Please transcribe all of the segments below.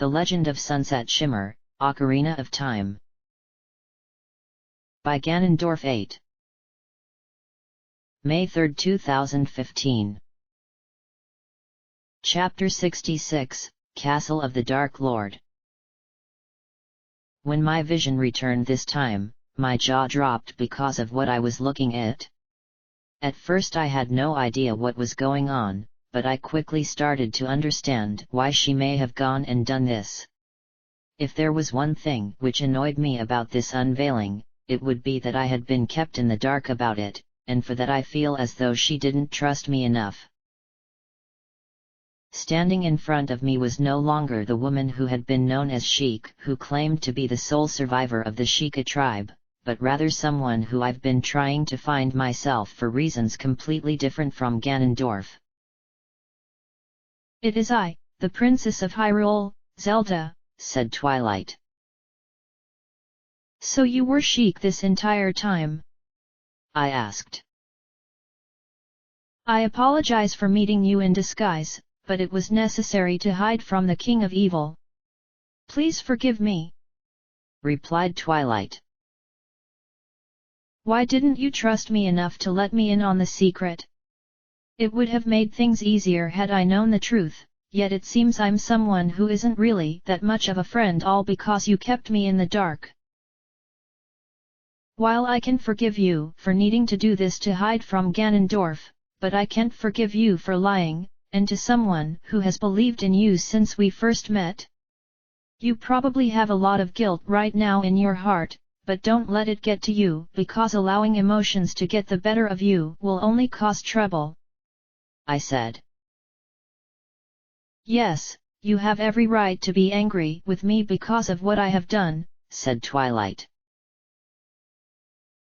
The Legend of Sunset Shimmer, Ocarina of Time. By Ganondorf 8. May 3, 2015. Chapter 66, Castle of the Dark Lord. When my vision returned this time, my jaw dropped because of what I was looking at. At first I had no idea what was going on, but I quickly started to understand why she may have gone and done this. If there was one thing which annoyed me about this unveiling, it would be that I had been kept in the dark about it, and for that I feel as though she didn't trust me enough. Standing in front of me was no longer the woman who had been known as Sheik, who claimed to be the sole survivor of the Sheikah tribe, but rather someone who I've been trying to find myself for reasons completely different from Ganondorf. "It is I, the Princess of Hyrule, Zelda," said Twilight. "So you were Sheik this entire time?" I asked. "I apologize for meeting you in disguise, but it was necessary to hide from the King of Evil. Please forgive me," replied Twilight. "Why didn't you trust me enough to let me in on the secret? It would have made things easier had I known the truth, yet it seems I'm someone who isn't really that much of a friend, all because you kept me in the dark. While I can forgive you for needing to do this to hide from Ganondorf, but I can't forgive you for lying, and to someone who has believed in you since we first met. You probably have a lot of guilt right now in your heart, but don't let it get to you, because allowing emotions to get the better of you will only cause trouble," I said. "Yes, you have every right to be angry with me because of what I have done," said Twilight.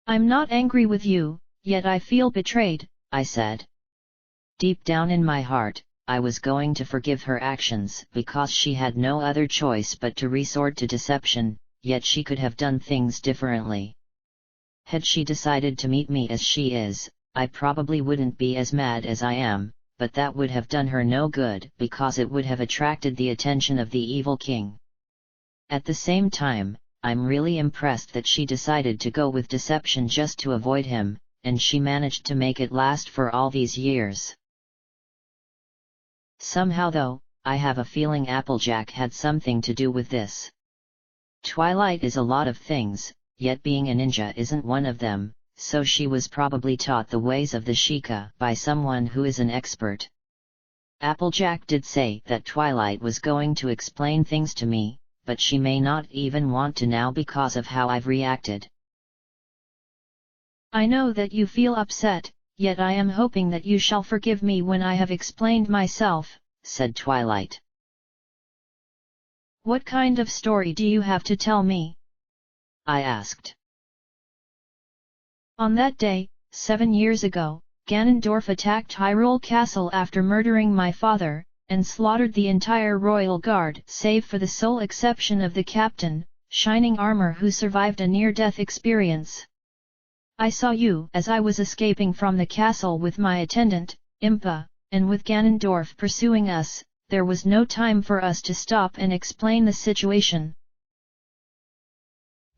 "I'm not angry with you, yet I feel betrayed," I said. Deep down in my heart, I was going to forgive her actions because she had no other choice but to resort to deception, yet she could have done things differently. Had she decided to meet me as she is, I probably wouldn't be as mad as I am, but that would have done her no good because it would have attracted the attention of the evil king. At the same time, I'm really impressed that she decided to go with deception just to avoid him, and she managed to make it last for all these years. Somehow though, I have a feeling Applejack had something to do with this. Twilight is a lot of things, yet being a ninja isn't one of them, so she was probably taught the ways of the Sheikah by someone who is an expert. Applejack did say that Twilight was going to explain things to me, but she may not even want to now because of how I've reacted. "I know that you feel upset, yet I am hoping that you shall forgive me when I have explained myself," said Twilight. "What kind of story do you have to tell me?" I asked. "On that day, 7 years ago, Ganondorf attacked Hyrule Castle after murdering my father, and slaughtered the entire royal guard save for the sole exception of the captain, Shining Armor, who survived a near-death experience. I saw you as I was escaping from the castle with my attendant, Impa, and with Ganondorf pursuing us, there was no time for us to stop and explain the situation.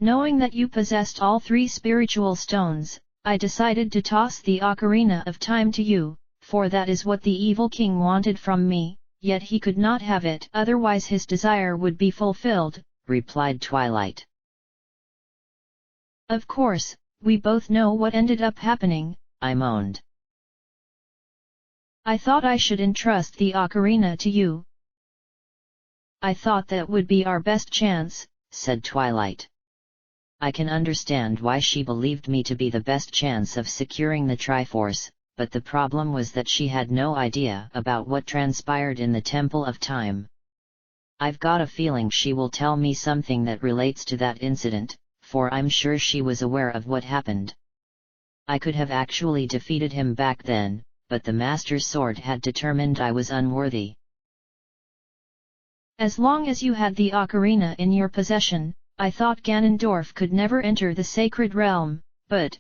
Knowing that you possessed all 3 spiritual stones, I decided to toss the Ocarina of Time to you, for that is what the evil king wanted from me, yet he could not have it, otherwise his desire would be fulfilled," replied Twilight. "Of course, we both know what ended up happening," I moaned. "I thought I should entrust the Ocarina to you. I thought that would be our best chance," said Twilight. I can understand why she believed me to be the best chance of securing the Triforce, but the problem was that she had no idea about what transpired in the Temple of Time. I've got a feeling she will tell me something that relates to that incident, for I'm sure she was aware of what happened. I could have actually defeated him back then, but the Master's sword had determined I was unworthy. "As long as you had the Ocarina in your possession, I thought Ganondorf could never enter the Sacred Realm, but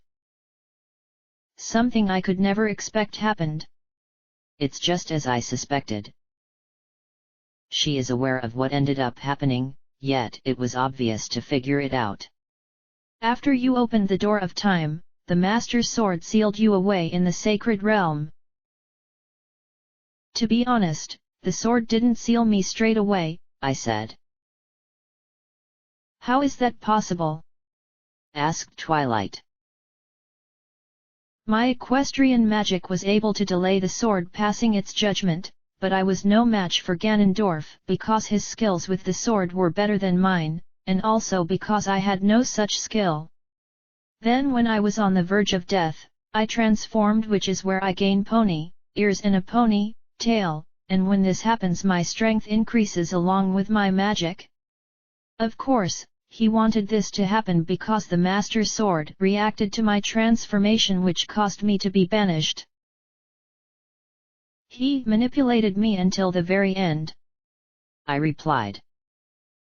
something I could never expect happened." "It's just as I suspected. she is aware of what ended up happening, yet it was obvious to figure it out. After you opened the door of time, the Master's sword sealed you away in the sacred realm. To be honest, the sword didn't seal me straight away, I said. How is that possible? Asked Twilight. My equestrian magic was able to delay the sword passing its judgment, but I was no match for Ganondorf because his skills with the sword were better than mine, and also because I had no such skill. Then when I was on the verge of death, I transformed, which is where I gain pony ears and a pony tail, and when this happens my strength increases along with my magic. Of course, he wanted this to happen because the Master's sword reacted to my transformation, which caused me to be banished. He manipulated me until the very end, I replied.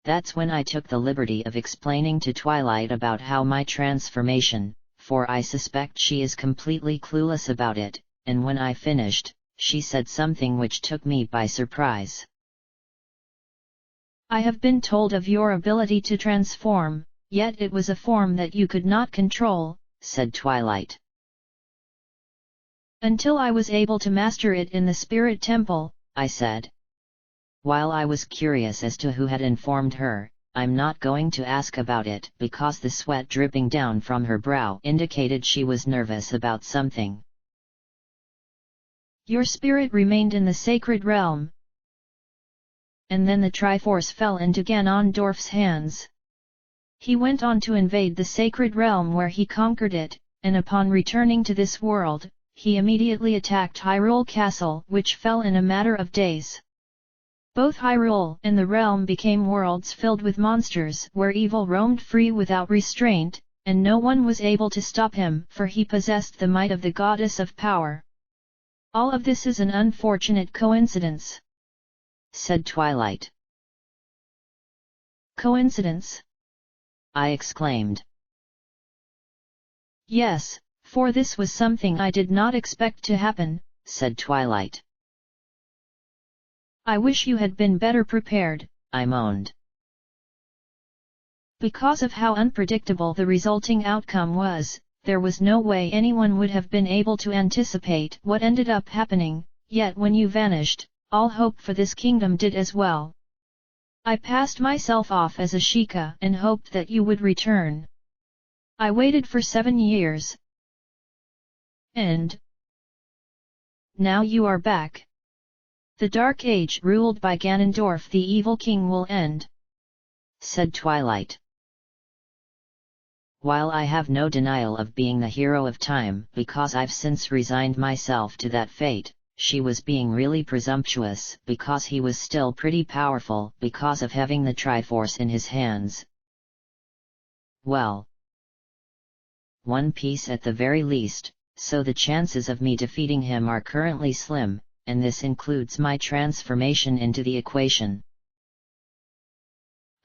That's when I took the liberty of explaining to Twilight about how my transformation, for I suspect she is completely clueless about it, and when I finished, she said something which took me by surprise. I have been told of your ability to transform, yet it was a form that you could not control, said Twilight. Until I was able to master it in the Spirit Temple, I said. While I was curious as to who had informed her, I'm not going to ask about it because the sweat dripping down from her brow indicated she was nervous about something. Your spirit remained in the sacred realm. And then the Triforce fell into Ganondorf's hands. He went on to invade the sacred realm where he conquered it, and upon returning to this world, he immediately attacked Hyrule Castle, which fell in a matter of days. Both Hyrule and the realm became worlds filled with monsters where evil roamed free without restraint, and no one was able to stop him for he possessed the might of the Goddess of Power. All of this is an unfortunate coincidence, said Twilight. Coincidence? I exclaimed. Yes, for this was something I did not expect to happen, said Twilight. I wish you had been better prepared, I moaned. Because of how unpredictable the resulting outcome was, there was no way anyone would have been able to anticipate what ended up happening, yet when you vanished, all hope for this kingdom did as well. I passed myself off as a Sheikah and hoped that you would return. I waited for 7 years. And now you are back. The Dark Age ruled by Ganondorf the Evil King will end, said Twilight. While I have no denial of being the hero of time because I've since resigned myself to that fate, she was being really presumptuous because he was still pretty powerful because of having the Triforce in his hands. Well, one piece at the very least, so the chances of me defeating him are currently slim, and this includes my transformation into the equation.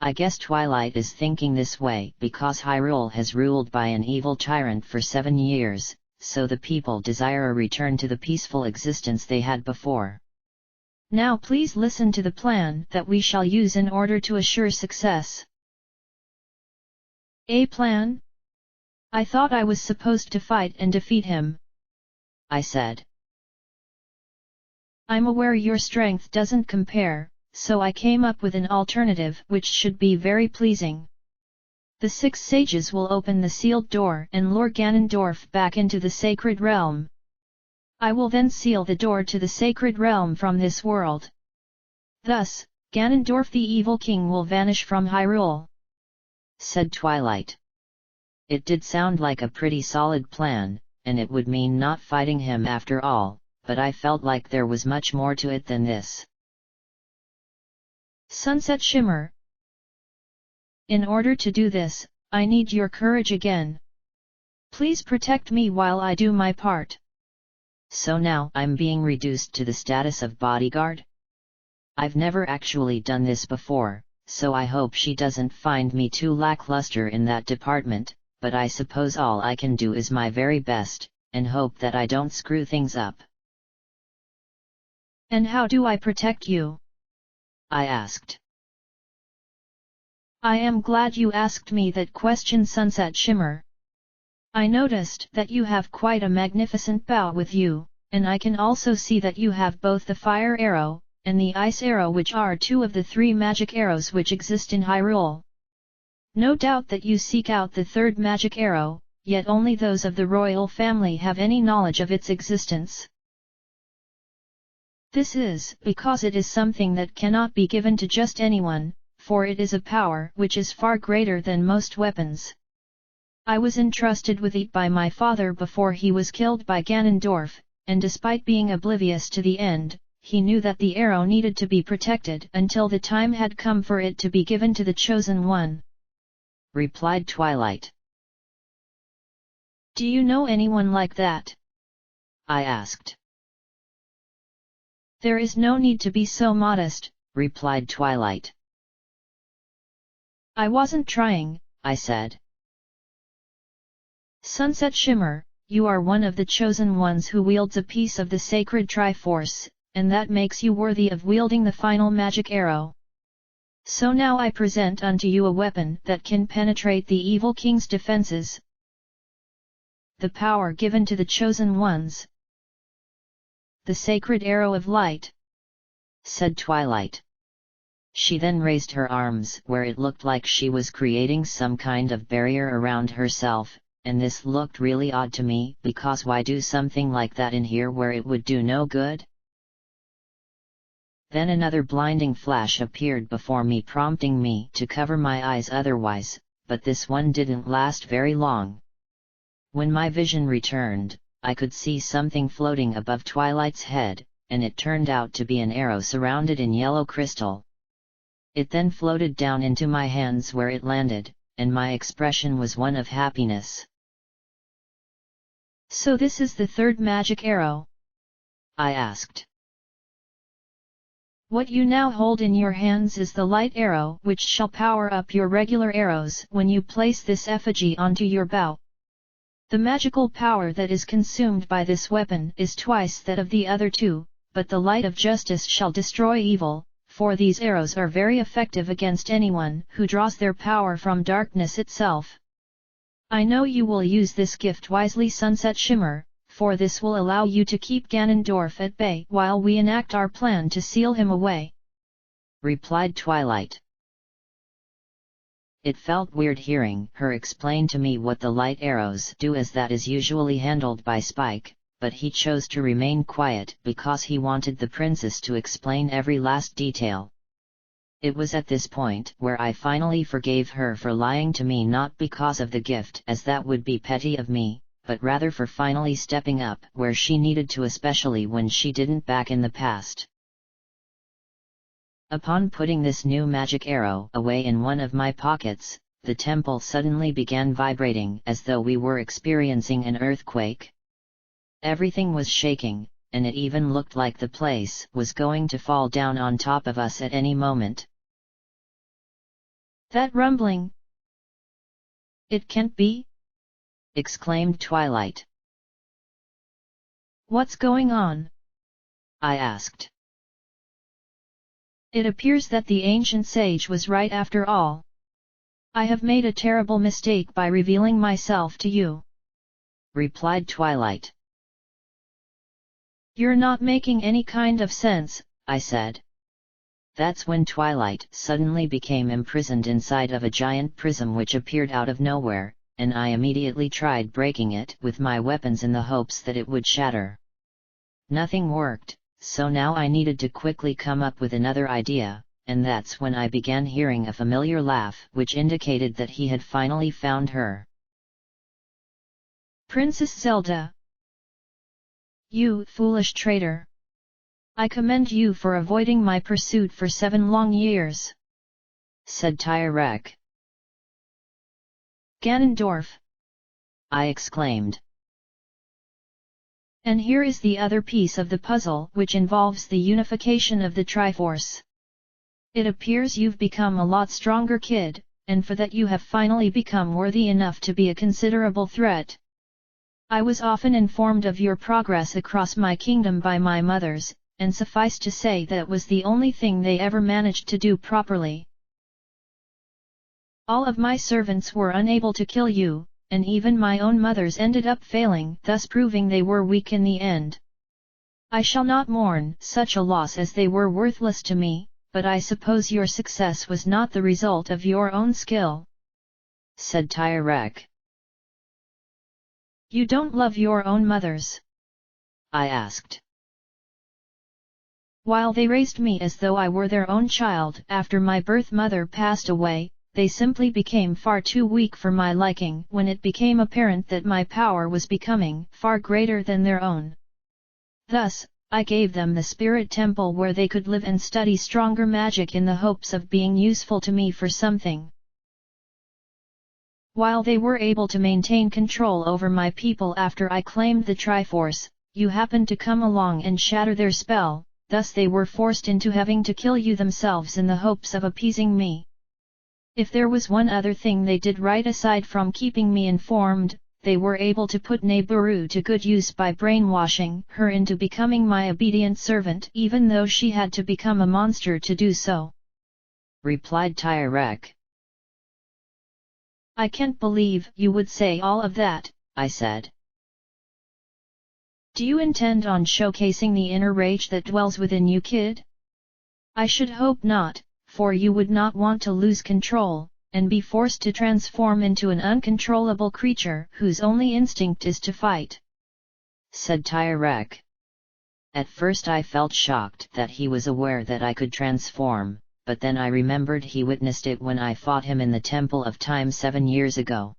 I guess Twilight is thinking this way because Hyrule has ruled by an evil tyrant for 7 years, so the people desire a return to the peaceful existence they had before. Now please listen to the plan that we shall use in order to assure success. A plan? I thought I was supposed to fight and defeat him, I said. I'm aware your strength doesn't compare, so I came up with an alternative which should be very pleasing. The 6 sages will open the sealed door and lure Ganondorf back into the sacred realm. I will then seal the door to the sacred realm from this world. Thus, Ganondorf the Evil King will vanish from Hyrule, said Twilight. It did sound like a pretty solid plan, and it would mean not fighting him after all, but I felt like there was much more to it than this. Sunset Shimmer. In order to do this, I need your courage again. Please protect me while I do my part. So now I'm being reduced to the status of bodyguard? I've never actually done this before, so I hope she doesn't find me too lackluster in that department, but I suppose all I can do is my very best, and hope that I don't screw things up. And how do I protect you? I asked. I am glad you asked me that question, Sunset Shimmer. I noticed that you have quite a magnificent bow with you, and I can also see that you have both the fire arrow, and the ice arrow, which are two of the three magic arrows which exist in Hyrule. No doubt that you seek out the third magic arrow, yet only those of the royal family have any knowledge of its existence. This is because it is something that cannot be given to just anyone, for it is a power which is far greater than most weapons. I was entrusted with it by my father before he was killed by Ganondorf, and despite being oblivious to the end, he knew that the arrow needed to be protected until the time had come for it to be given to the Chosen One," replied Twilight. "Do you know anyone like that?" I asked. "There is no need to be so modest," replied Twilight. "I wasn't trying," I said. "Sunset Shimmer, you are one of the chosen ones who wields a piece of the sacred Triforce, and that makes you worthy of wielding the final magic arrow. So now I present unto you a weapon that can penetrate the evil king's defenses. The power given to the chosen ones. The sacred arrow of light," said Twilight. She then raised her arms where it looked like she was creating some kind of barrier around herself, and this looked really odd to me, because why do something like that in here where it would do no good? Then another blinding flash appeared before me, prompting me to cover my eyes otherwise, but this one didn't last very long. When my vision returned, I could see something floating above Twilight's head, and it turned out to be an arrow surrounded in yellow crystal. It then floated down into my hands where it landed, and my expression was one of happiness. "So this is the third magic arrow?" I asked. "What you now hold in your hands is the light arrow, which shall power up your regular arrows when you place this effigy onto your bow. The magical power that is consumed by this weapon is twice that of the other two, but the light of justice shall destroy evil, for these arrows are very effective against anyone who draws their power from darkness itself. I know you will use this gift wisely, Sunset Shimmer, for this will allow you to keep Ganondorf at bay while we enact our plan to seal him away," replied Twilight. It felt weird hearing her explain to me what the light arrows do, as that is usually handled by Spike, but he chose to remain quiet because he wanted the princess to explain every last detail. It was at this point where I finally forgave her for lying to me, not because of the gift, as that would be petty of me, but rather for finally stepping up where she needed to, especially when she didn't back in the past. Upon putting this new magic arrow away in one of my pockets, the temple suddenly began vibrating as though we were experiencing an earthquake. Everything was shaking, and it even looked like the place was going to fall down on top of us at any moment. "That rumbling! It can't be!" exclaimed Twilight. "What's going on?" I asked. "It appears that the ancient sage was right after all. I have made a terrible mistake by revealing myself to you," replied Twilight. "You're not making any kind of sense," I said. That's when Twilight suddenly became imprisoned inside of a giant prism which appeared out of nowhere, and I immediately tried breaking it with my weapons in the hopes that it would shatter. Nothing worked, so now I needed to quickly come up with another idea, and that's when I began hearing a familiar laugh which indicated that he had finally found her. "Princess Zelda! You foolish traitor! I commend you for avoiding my pursuit for 7 long years," said Tyrek. "Ganondorf!" I exclaimed. "And here is the other piece of the puzzle, which involves the unification of the Triforce. It appears you've become a lot stronger, kid, and for that you have finally become worthy enough to be a considerable threat. I was often informed of your progress across my kingdom by my mothers, and suffice to say that was the only thing they ever managed to do properly. All of my servants were unable to kill you, and even my own mothers ended up failing, thus proving they were weak in the end. I shall not mourn such a loss as they were worthless to me, but I suppose your success was not the result of your own skill," said Tyrek. "You don't love your own mothers?" I asked. "While they raised me as though I were their own child, after my birth mother passed away, they simply became far too weak for my liking when it became apparent that my power was becoming far greater than their own. Thus, I gave them the spirit temple where they could live and study stronger magic in the hopes of being useful to me for something. While they were able to maintain control over my people after I claimed the Triforce, you happened to come along and shatter their spell, thus they were forced into having to kill you themselves in the hopes of appeasing me. If there was one other thing they did right aside from keeping me informed, they were able to put Naburu to good use by brainwashing her into becoming my obedient servant even though she had to become a monster to do so," replied Tyrek. "I can't believe you would say all of that," I said. "Do you intend on showcasing the inner rage that dwells within you, kid? I should hope not, for you would not want to lose control, and be forced to transform into an uncontrollable creature whose only instinct is to fight," said Tyrek. At first I felt shocked that he was aware that I could transform, but then I remembered he witnessed it when I fought him in the Temple of Time 7 years ago.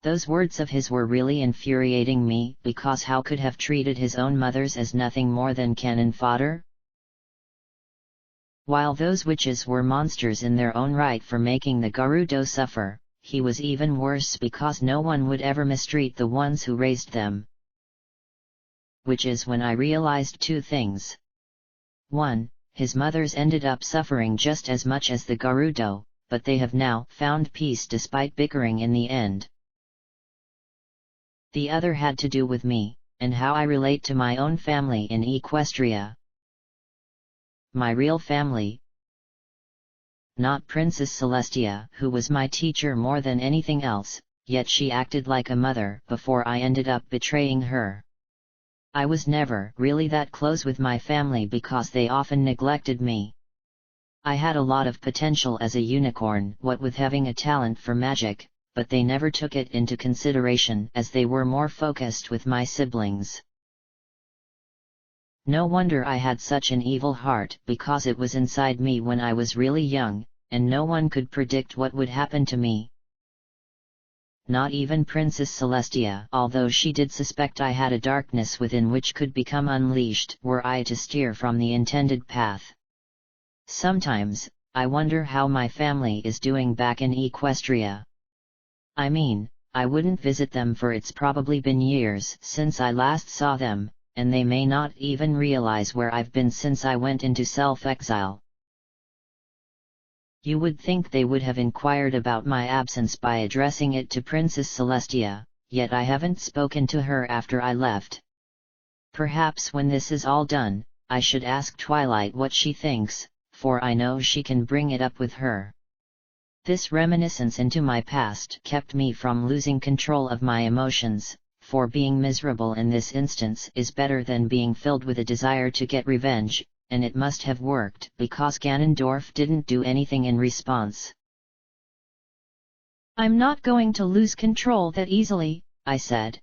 Those words of his were really infuriating me, because how could have treated his own mothers as nothing more than cannon fodder? While those witches were monsters in their own right for making the Gerudo suffer, he was even worse because no one would ever mistreat the ones who raised them. Which is when I realized two things. 1. His mothers ended up suffering just as much as the Gerudo, but they have now found peace despite bickering in the end. The other had to do with me, and how I relate to my own family in Equestria. My real family. Not Princess Celestia, who was my teacher more than anything else, yet she acted like a mother before I ended up betraying her. I was never really that close with my family because they often neglected me. I had a lot of potential as a unicorn, what with having a talent for magic, but they never took it into consideration as they were more focused with my siblings. No wonder I had such an evil heart, because it was inside me when I was really young, and no one could predict what would happen to me. Not even Princess Celestia, although she did suspect I had a darkness within which could become unleashed were I to steer from the intended path. Sometimes, I wonder how my family is doing back in Equestria. I mean, I wouldn't visit them for it's probably been years since I last saw them, and they may not even realize where I've been since I went into self-exile. You would think they would have inquired about my absence by addressing it to Princess Celestia, yet I haven't spoken to her after I left. Perhaps when this is all done, I should ask Twilight what she thinks, for I know she can bring it up with her. This reminiscence into my past kept me from losing control of my emotions, for being miserable in this instance is better than being filled with a desire to get revenge, and it must have worked because Ganondorf didn't do anything in response. "I'm not going to lose control that easily," I said.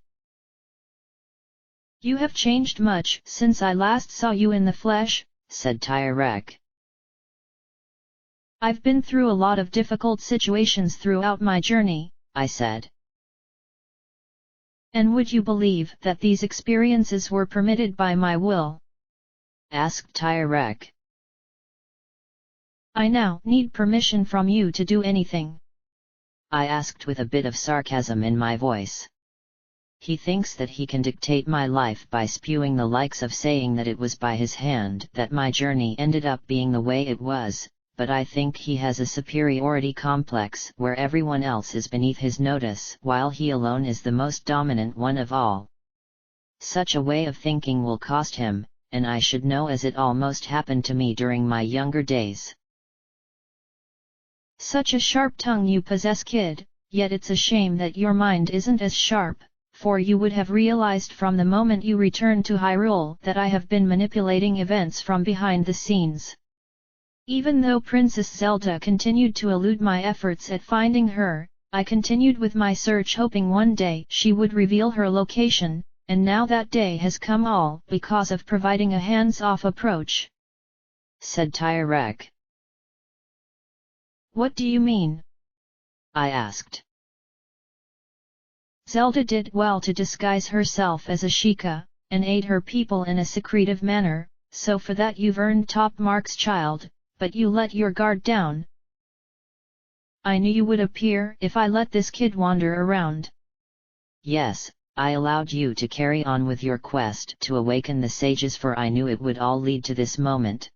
"You have changed much since I last saw you in the flesh," said Tyrek. "I've been through a lot of difficult situations throughout my journey," I said. "And would you believe that these experiences were permitted by my will?" asked Tyrek. "I now need permission from you to do anything?" I asked with a bit of sarcasm in my voice. He thinks that he can dictate my life by spewing the likes of saying that it was by his hand that my journey ended up being the way it was, but I think he has a superiority complex where everyone else is beneath his notice while he alone is the most dominant one of all. Such a way of thinking will cost him, and I should know as it almost happened to me during my younger days. Such a sharp tongue you possess, kid, yet it's a shame that your mind isn't as sharp, for you would have realized from the moment you returned to Hyrule that I have been manipulating events from behind the scenes. Even though Princess Zelda continued to elude my efforts at finding her, I continued with my search hoping one day she would reveal her location, and now that day has come all because of providing a hands-off approach," said Tyrek. "What do you mean?" I asked. "Zelda did well to disguise herself as a Sheikah, and aid her people in a secretive manner, so for that you've earned top marks, child, but you let your guard down. I knew you would appear if I let this kid wander around." "Yes, I allowed you to carry on with your quest to awaken the sages, for I knew it would all lead to this moment."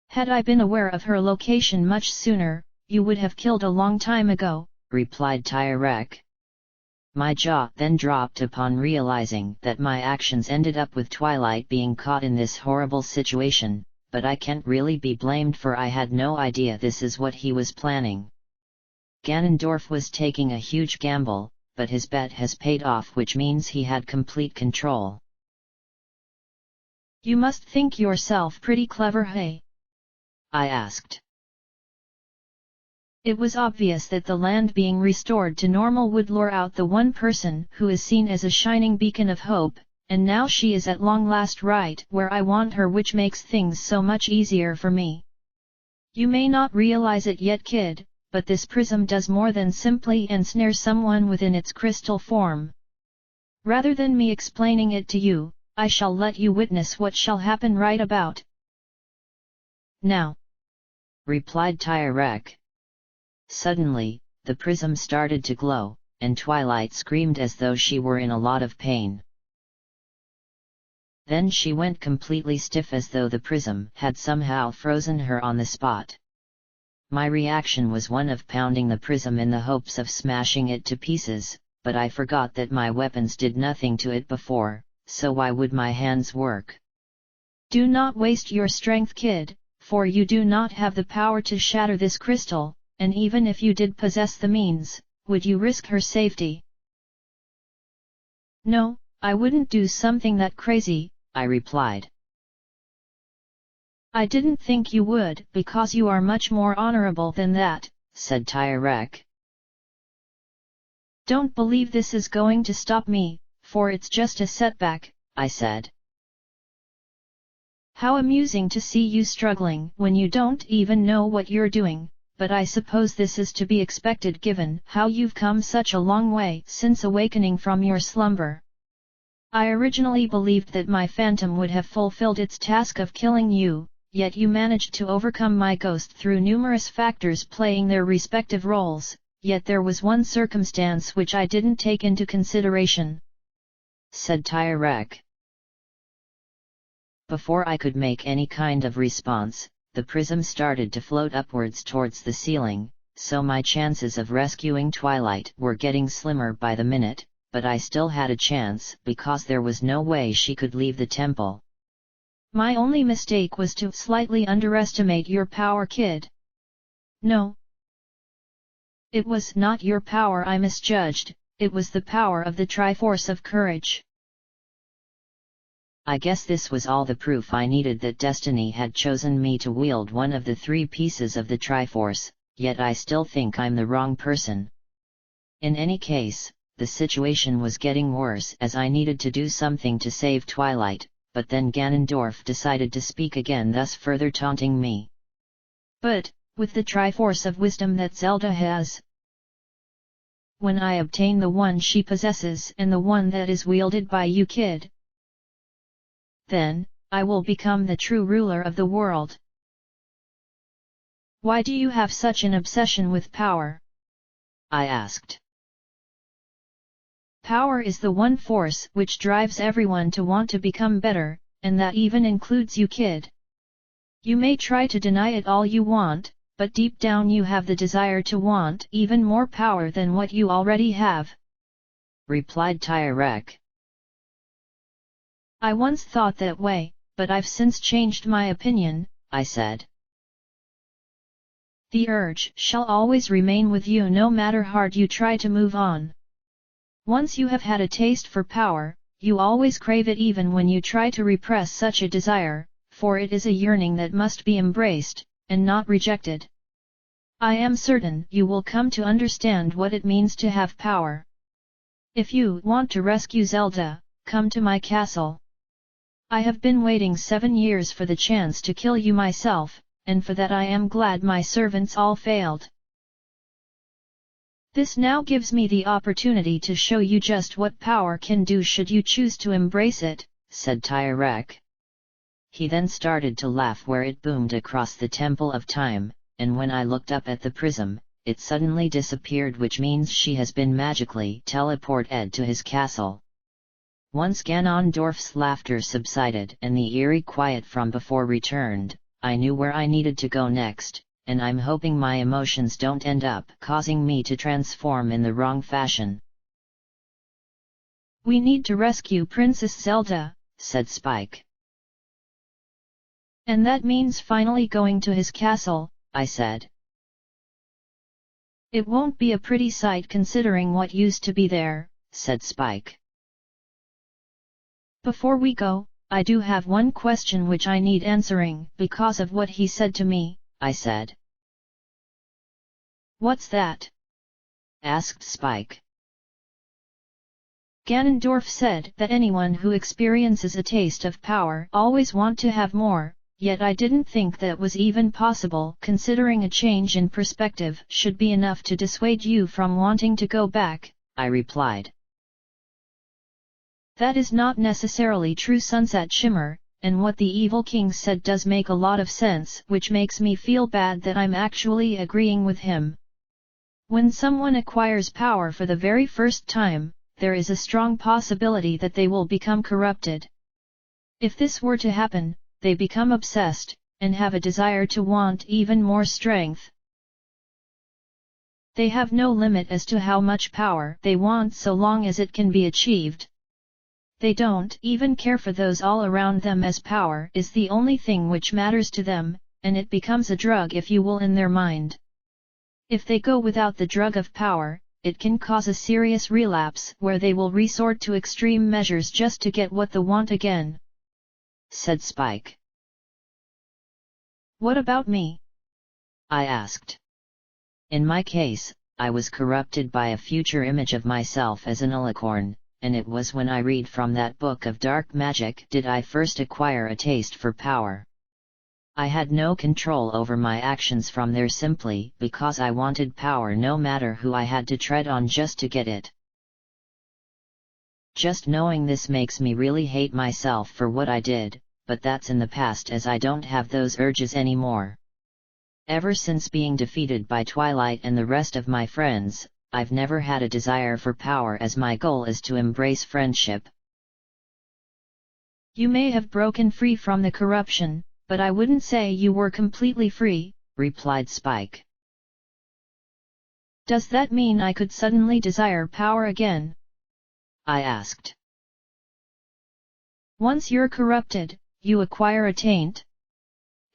"Had I been aware of her location much sooner, you would have killed a long time ago," replied Tyrek. My jaw then dropped upon realizing that my actions ended up with Twilight being caught in this horrible situation, but I can't really be blamed, for I had no idea this is what he was planning. Ganondorf was taking a huge gamble, but his bet has paid off, which means he had complete control. "You must think yourself pretty clever, hey?" I asked. It was obvious that the land being restored to normal would lure out the one person who is seen as a shining beacon of hope, and now she is at long last right where I want her, which makes things so much easier for me. You may not realize it yet, kid, but this prism does more than simply ensnare someone within its crystal form. Rather than me explaining it to you, I shall let you witness what shall happen right about now," replied Tyrek. Suddenly, the prism started to glow, and Twilight screamed as though she were in a lot of pain. Then she went completely stiff, as though the prism had somehow frozen her on the spot. My reaction was one of pounding the prism in the hopes of smashing it to pieces, but I forgot that my weapons did nothing to it before, so why would my hands work? "Do not waste your strength, kid, for you do not have the power to shatter this crystal, and even if you did possess the means, would you risk her safety?" "No, I wouldn't do something that crazy," I replied. "I didn't think you would, because you are much more honorable than that," said Tyrek. "Don't believe this is going to stop me, for it's just a setback," I said. "How amusing to see you struggling when you don't even know what you're doing, but I suppose this is to be expected given how you've come such a long way since awakening from your slumber. I originally believed that my phantom would have fulfilled its task of killing you, yet you managed to overcome my ghost through numerous factors playing their respective roles, yet there was one circumstance which I didn't take into consideration," said Tyrek. Before I could make any kind of response, the prism started to float upwards towards the ceiling, so my chances of rescuing Twilight were getting slimmer by the minute, but I still had a chance because there was no way she could leave the temple. "My only mistake was to slightly underestimate your power, kid. No. It was not your power I misjudged, it was the power of the Triforce of Courage." I guess this was all the proof I needed that destiny had chosen me to wield one of the 3 pieces of the Triforce, yet I still think I'm the wrong person. In any case, the situation was getting worse as I needed to do something to save Twilight, but then Ganondorf decided to speak again, thus further taunting me. "But, with the Triforce of Wisdom that Zelda has, when I obtain the one she possesses and the one that is wielded by you, kid, then, I will become the true ruler of the world." "Why do you have such an obsession with power?" I asked. "Power is the one force which drives everyone to want to become better, and that even includes you, kid. You may try to deny it all you want, but deep down you have the desire to want even more power than what you already have," replied Tyrek. I once thought that way, but I've since changed my opinion, I said. The urge shall always remain with you no matter hard you try to move on. Once you have had a taste for power, you always crave it even when you try to repress such a desire, for it is a yearning that must be embraced, and not rejected. I am certain you will come to understand what it means to have power. If you want to rescue Zelda, come to my castle. I have been waiting 7 years for the chance to kill you myself, and for that I am glad my servants all failed. This now gives me the opportunity to show you just what power can do should you choose to embrace it, said Tyrek. He then started to laugh where it boomed across the Temple of Time, and when I looked up at the prism, it suddenly disappeared, which means she has been magically teleported to his castle. Once Ganondorf's laughter subsided and the eerie quiet from before returned, I knew where I needed to go next, and I'm hoping my emotions don't end up causing me to transform in the wrong fashion. We need to rescue Princess Zelda, said Spike. And that means finally going to his castle, I said. It won't be a pretty sight considering what used to be there, said Spike. Before we go, I do have one question which I need answering because of what he said to me, I said. What's that? Asked Spike. Ganondorf said that anyone who experiences a taste of power always want to have more, yet I didn't think that was even possible considering a change in perspective should be enough to dissuade you from wanting to go back, I replied. That is not necessarily true, Sunset Shimmer, and what the evil king said does make a lot of sense, which makes me feel bad that I'm actually agreeing with him. When someone acquires power for the very first time, there is a strong possibility that they will become corrupted. If this were to happen, they become obsessed, and have a desire to want even more strength. They have no limit as to how much power they want so long as it can be achieved. They don't even care for those all around them, as power is the only thing which matters to them, and it becomes a drug, if you will, in their mind. If they go without the drug of power, it can cause a serious relapse where they will resort to extreme measures just to get what they want again, said Spike. What about me? I asked. In my case, I was corrupted by a future image of myself as an unicorn, and it was when I read from that book of dark magic did I first acquire a taste for power. I had no control over my actions from there simply because I wanted power no matter who I had to tread on just to get it. Just knowing this makes me really hate myself for what I did, but that's in the past as I don't have those urges anymore. Ever since being defeated by Twilight and the rest of my friends, I've never had a desire for power, as my goal is to embrace friendship. You may have broken free from the corruption, but I wouldn't say you were completely free, replied Spike. Does that mean I could suddenly desire power again? I asked. Once you're corrupted, you acquire a taint.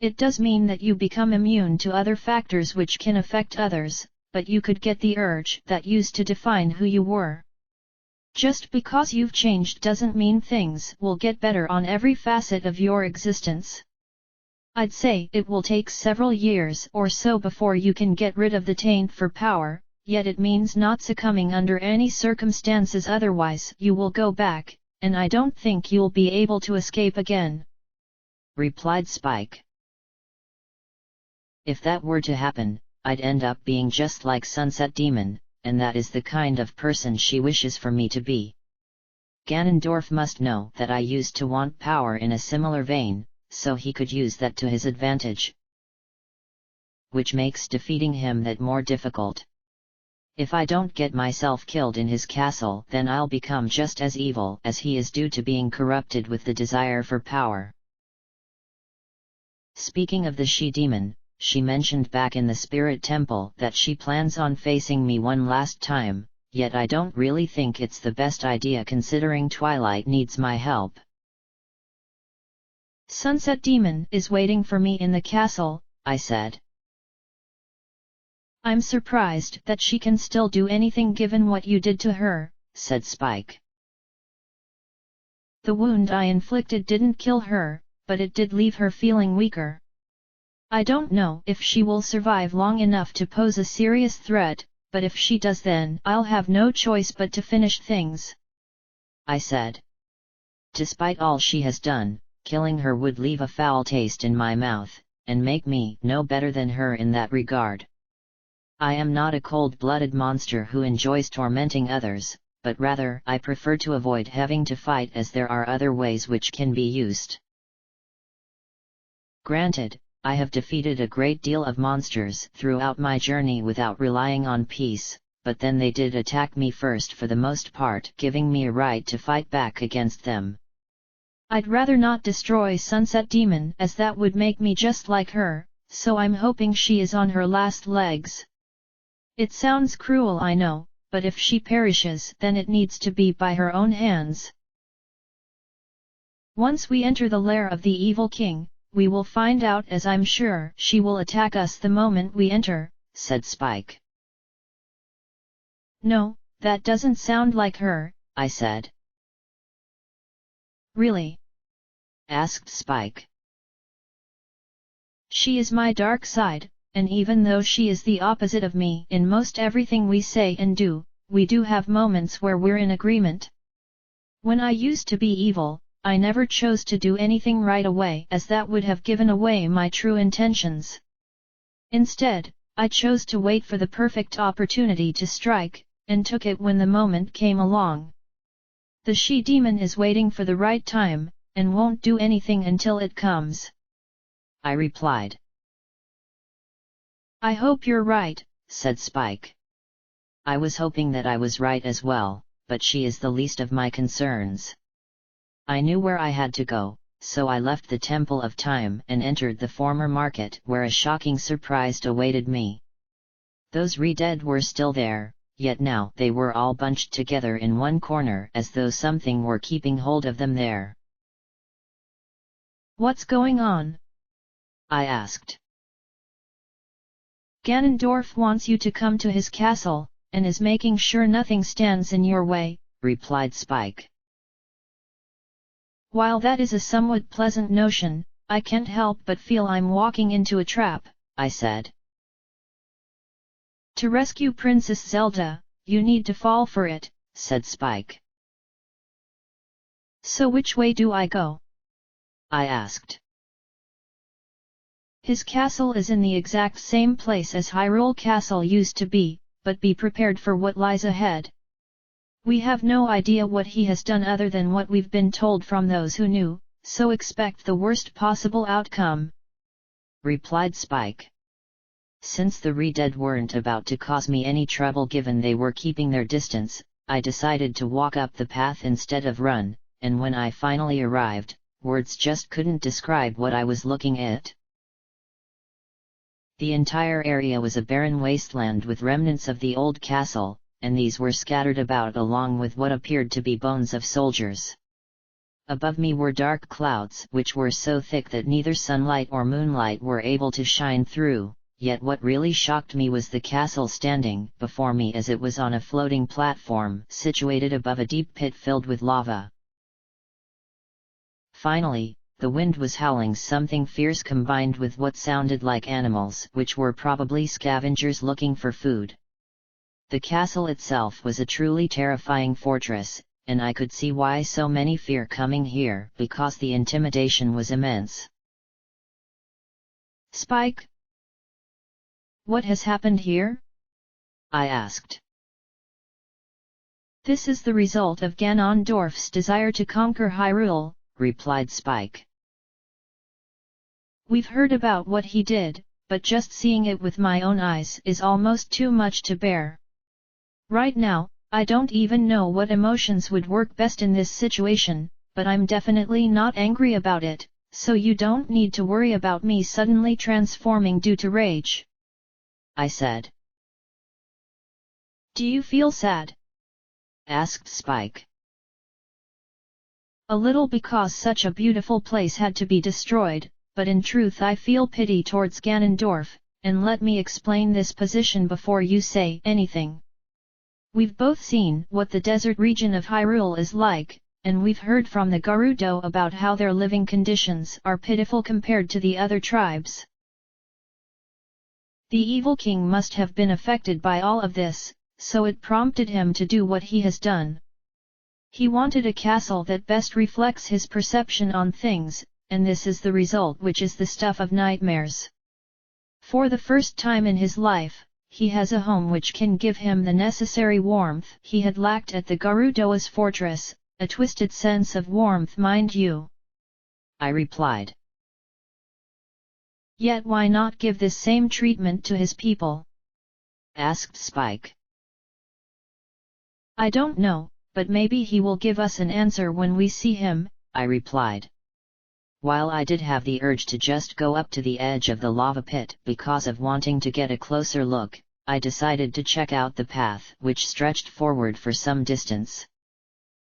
It does mean that you become immune to other factors which can affect others, but you could get the urge that used to define who you were. Just because you've changed doesn't mean things will get better on every facet of your existence. I'd say it will take several years or so before you can get rid of the taint for power, yet it means not succumbing under any circumstances, otherwise you will go back, and I don't think you'll be able to escape again, replied Spike. If that were to happen, I'd end up being just like Sunset Demon, and that is the kind of person she wishes for me to be. Ganondorf must know that I used to want power in a similar vein, so he could use that to his advantage, which makes defeating him that more difficult. If I don't get myself killed in his castle, then I'll become just as evil as he is due to being corrupted with the desire for power. Speaking of the she-demon, she mentioned back in the Spirit Temple that she plans on facing me one last time, yet I don't really think it's the best idea considering Twilight needs my help. Sunset Demon is waiting for me in the castle, I said. I'm surprised that she can still do anything given what you did to her, said Spike. The wound I inflicted didn't kill her, but it did leave her feeling weaker. I don't know if she will survive long enough to pose a serious threat, but if she does then I'll have no choice but to finish things, I said. Despite all she has done, killing her would leave a foul taste in my mouth, and make me no better than her in that regard. I am not a cold-blooded monster who enjoys tormenting others, but rather I prefer to avoid having to fight, as there are other ways which can be used. Granted, I have defeated a great deal of monsters throughout my journey without relying on peace, but then they did attack me first for the most part, giving me a right to fight back against them. I'd rather not destroy Sunset Demon, as that would make me just like her, so I'm hoping she is on her last legs. It sounds cruel, I know, but if she perishes then it needs to be by her own hands. Once we enter the lair of the evil king, we will find out, as I'm sure she will attack us the moment we enter, said Spike. No, that doesn't sound like her, I said. Really? Asked Spike. She is my dark side, and even though she is the opposite of me in most everything we say and do, we do have moments where we're in agreement. When I used to be evil, I never chose to do anything right away, as that would have given away my true intentions. Instead, I chose to wait for the perfect opportunity to strike, and took it when the moment came along. The she-demon is waiting for the right time, and won't do anything until it comes, I replied. I hope you're right, said Spike. I was hoping that I was right as well, but she is the least of my concerns. I knew where I had to go, so I left the Temple of Time and entered the former market, where a shocking surprise awaited me. Those re-dead were still there, yet now they were all bunched together in one corner, as though something were keeping hold of them there. What's going on? I asked. Ganondorf wants you to come to his castle, and is making sure nothing stands in your way, replied Spike. While that is a somewhat pleasant notion, I can't help but feel I'm walking into a trap, I said. To rescue Princess Zelda, you need to fall for it, said Spike. So which way do I go? I asked. His castle is in the exact same place as Hyrule Castle used to be, but be prepared for what lies ahead. We have no idea what he has done other than what we've been told from those who knew, so expect the worst possible outcome, replied Spike. Since the re-dead weren't about to cause me any trouble given they were keeping their distance, I decided to walk up the path instead of run, and when I finally arrived, words just couldn't describe what I was looking at. The entire area was a barren wasteland with remnants of the old castle, and these were scattered about along with what appeared to be bones of soldiers. Above me were dark clouds which were so thick that neither sunlight or moonlight were able to shine through, yet what really shocked me was the castle standing before me as it was on a floating platform situated above a deep pit filled with lava. Finally, the wind was howling something fierce combined with what sounded like animals, which were probably scavengers looking for food. The castle itself was a truly terrifying fortress, and I could see why so many fear coming here, because the intimidation was immense. Spike? What has happened here? I asked. This is the result of Ganondorf's desire to conquer Hyrule, replied Spike. We've heard about what he did, but just seeing it with my own eyes is almost too much to bear. Right now, I don't even know what emotions would work best in this situation, but I'm definitely not angry about it, so you don't need to worry about me suddenly transforming due to rage, I said. Do you feel sad? Asked Spike. A little because such a beautiful place had to be destroyed, but in truth I feel pity towards Ganondorf, and let me explain this position before you say anything. We've both seen what the desert region of Hyrule is like, and we've heard from the Gerudo about how their living conditions are pitiful compared to the other tribes. The evil king must have been affected by all of this, so it prompted him to do what he has done. He wanted a castle that best reflects his perception on things, and this is the result, which is the stuff of nightmares. For the first time in his life, he has a home which can give him the necessary warmth he had lacked at the Gerudo's fortress, a twisted sense of warmth, mind you, I replied. Yet why not give this same treatment to his people? Asked Spike. I don't know, but maybe he will give us an answer when we see him, I replied. While I did have the urge to just go up to the edge of the lava pit because of wanting to get a closer look, I decided to check out the path which stretched forward for some distance.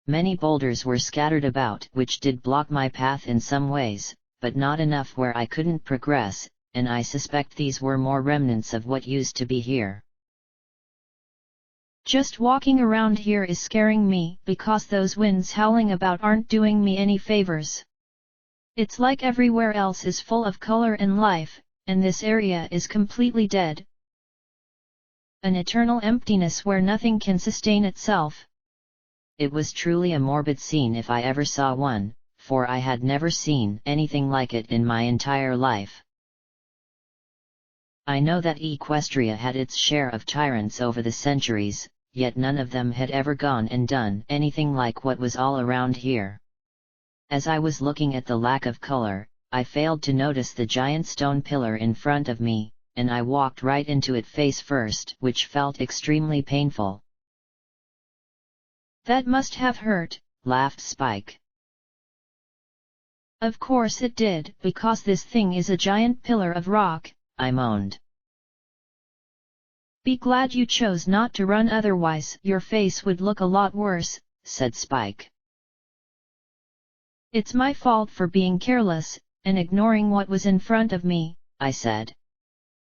Many boulders were scattered about which did block my path in some ways, but not enough where I couldn't progress, and I suspect these were more remnants of what used to be here. Just walking around here is scaring me because those winds howling about aren't doing me any favors. It's like everywhere else is full of color and life, and this area is completely dead. An eternal emptiness where nothing can sustain itself. It was truly a morbid scene if I ever saw one, for I had never seen anything like it in my entire life. I know that Equestria had its share of tyrants over the centuries, yet none of them had ever gone and done anything like what was all around here. As I was looking at the lack of color, I failed to notice the giant stone pillar in front of me, and I walked right into it face first, which felt extremely painful. That must have hurt, laughed Spike. Of course it did, because this thing is a giant pillar of rock, I moaned. Be glad you chose not to run, otherwise your face would look a lot worse, said Spike. It's my fault for being careless, and ignoring what was in front of me, I said.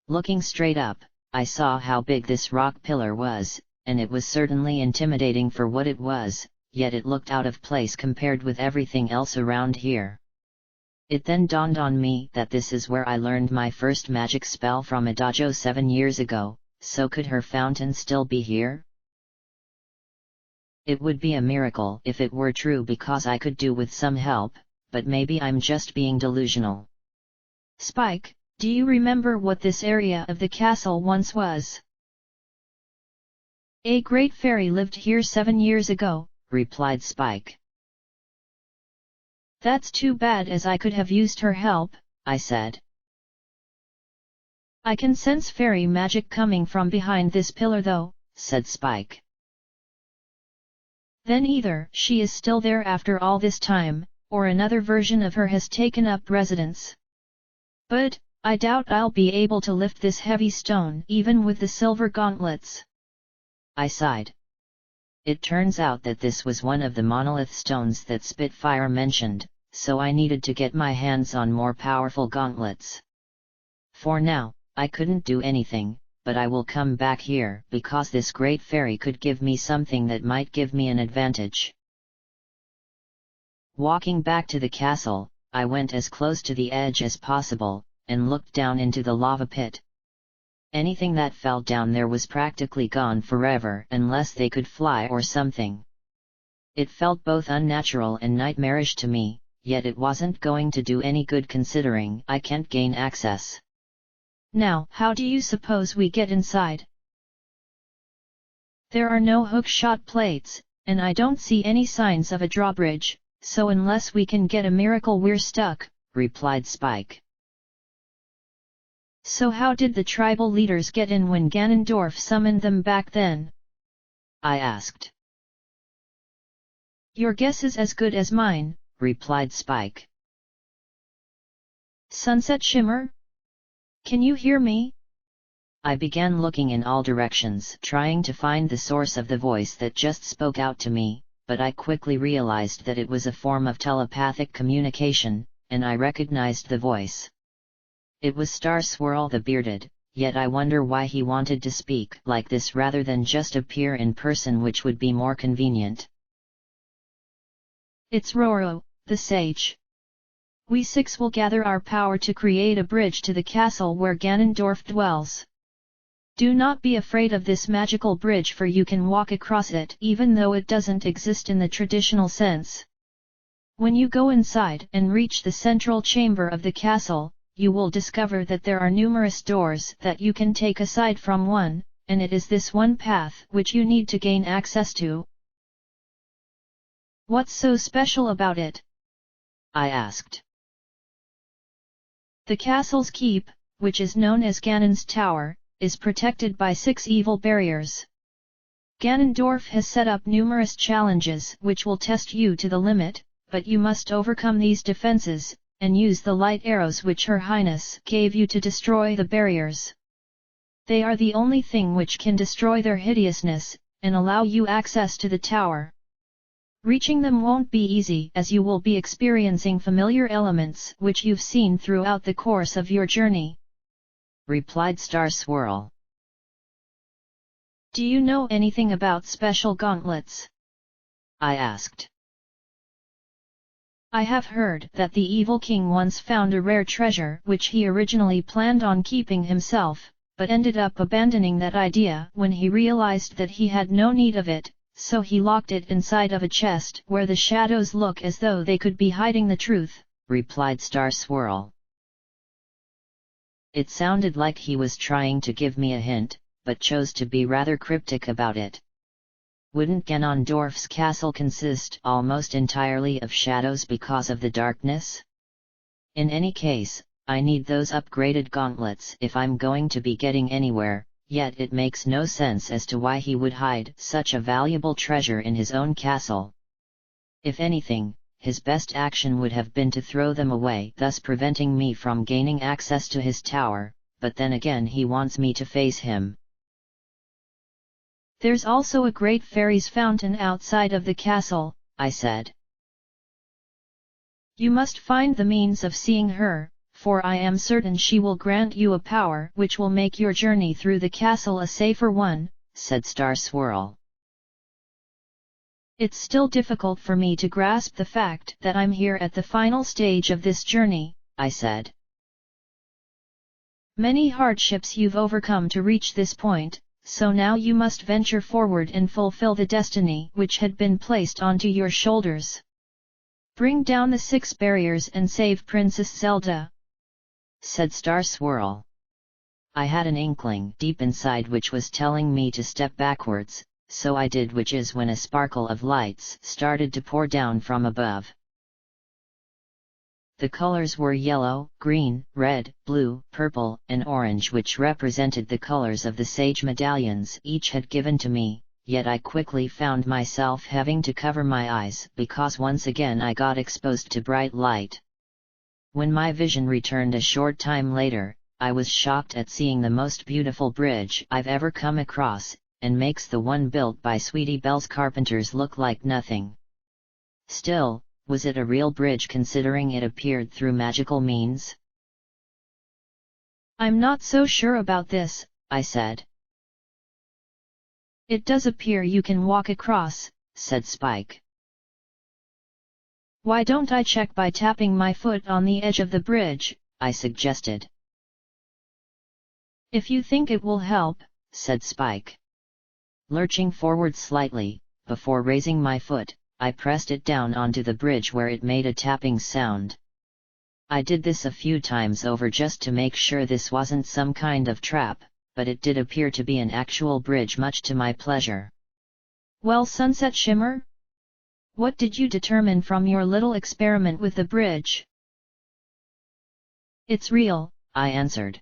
Looking straight up, I saw how big this rock pillar was, and it was certainly intimidating for what it was, yet it looked out of place compared with everything else around here. It then dawned on me that this is where I learned my first magic spell from a dojo 7 years ago, so could her fountain still be here? It would be a miracle if it were true, because I could do with some help, but maybe I'm just being delusional. Spike, do you remember what this area of the castle once was? A great fairy lived here 7 years ago, replied Spike. That's too bad, as I could have used her help, I said. I can sense fairy magic coming from behind this pillar though, said Spike. Then either she is still there after all this time, or another version of her has taken up residence. But, I doubt I'll be able to lift this heavy stone even with the silver gauntlets. I sighed. It turns out that this was one of the monolith stones that Spitfire mentioned, so I needed to get my hands on more powerful gauntlets. For now, I couldn't do anything, but I will come back here because this great fairy could give me something that might give me an advantage. Walking back to the castle, I went as close to the edge as possible, and looked down into the lava pit. Anything that fell down there was practically gone forever unless they could fly or something. It felt both unnatural and nightmarish to me, yet it wasn't going to do any good considering I can't gain access. Now, how do you suppose we get inside? There are no hook-shot plates, and I don't see any signs of a drawbridge, so unless we can get a miracle we're stuck, replied Spike. So how did the tribal leaders get in when Ganondorf summoned them back then? I asked. Your guess is as good as mine, replied Spike. Sunset Shimmer? Can you hear me? I began looking in all directions, trying to find the source of the voice that just spoke out to me, but I quickly realized that it was a form of telepathic communication, and I recognized the voice. It was Star Swirl the Bearded, yet I wonder why he wanted to speak like this rather than just appear in person, which would be more convenient. It's Roro, the sage. We six will gather our power to create a bridge to the castle where Ganondorf dwells. Do not be afraid of this magical bridge, for you can walk across it even though it doesn't exist in the traditional sense. When you go inside and reach the central chamber of the castle, you will discover that there are numerous doors that you can take aside from one, and it is this one path which you need to gain access to. What's so special about it? I asked. The castle's keep, which is known as Ganon's Tower, is protected by 6 evil barriers. Ganondorf has set up numerous challenges which will test you to the limit, but you must overcome these defenses, and use the light arrows which Her Highness gave you to destroy the barriers. They are the only thing which can destroy their hideousness, and allow you access to the tower. Reaching them won't be easy, as you will be experiencing familiar elements which you've seen throughout the course of your journey, replied Star Swirl. Do you know anything about special gauntlets? I asked. I have heard that the evil king once found a rare treasure which he originally planned on keeping himself, but ended up abandoning that idea when he realized that he had no need of it, so he locked it inside of a chest where the shadows look as though they could be hiding the truth, replied Star Swirl. It sounded like he was trying to give me a hint, but chose to be rather cryptic about it. Wouldn't Ganondorf's castle consist almost entirely of shadows because of the darkness? In any case, I need those upgraded gauntlets if I'm going to be getting anywhere, yet it makes no sense as to why he would hide such a valuable treasure in his own castle. If anything, his best action would have been to throw them away, thus preventing me from gaining access to his tower, but then again he wants me to face him. There's also a great fairy's fountain outside of the castle, I said. You must find the means of seeing her, for I am certain she will grant you a power which will make your journey through the castle a safer one, said Star Swirl. It's still difficult for me to grasp the fact that I'm here at the final stage of this journey, I said. Many hardships you've overcome to reach this point, so now you must venture forward and fulfill the destiny which had been placed onto your shoulders. Bring down the 6 barriers and save Princess Zelda, said Star Swirl. I had an inkling deep inside which was telling me to step backwards, so I did, which is when a sparkle of lights started to pour down from above. The colors were yellow, green, red, blue, purple, and orange, which represented the colors of the sage medallions each had given to me, yet I quickly found myself having to cover my eyes because once again I got exposed to bright light. When my vision returned a short time later, I was shocked at seeing the most beautiful bridge I've ever come across, and makes the one built by Sweetie Belle's carpenters look like nothing. Still, was it a real bridge considering it appeared through magical means? I'm not so sure about this, I said. It does appear you can walk across, said Spike. Why don't I check by tapping my foot on the edge of the bridge, I suggested. If you think it will help, said Spike. Lurching forward slightly, before raising my foot, I pressed it down onto the bridge where it made a tapping sound. I did this a few times over just to make sure this wasn't some kind of trap, but it did appear to be an actual bridge, much to my pleasure. Well, Sunset Shimmer? What did you determine from your little experiment with the bridge? It's real, I answered.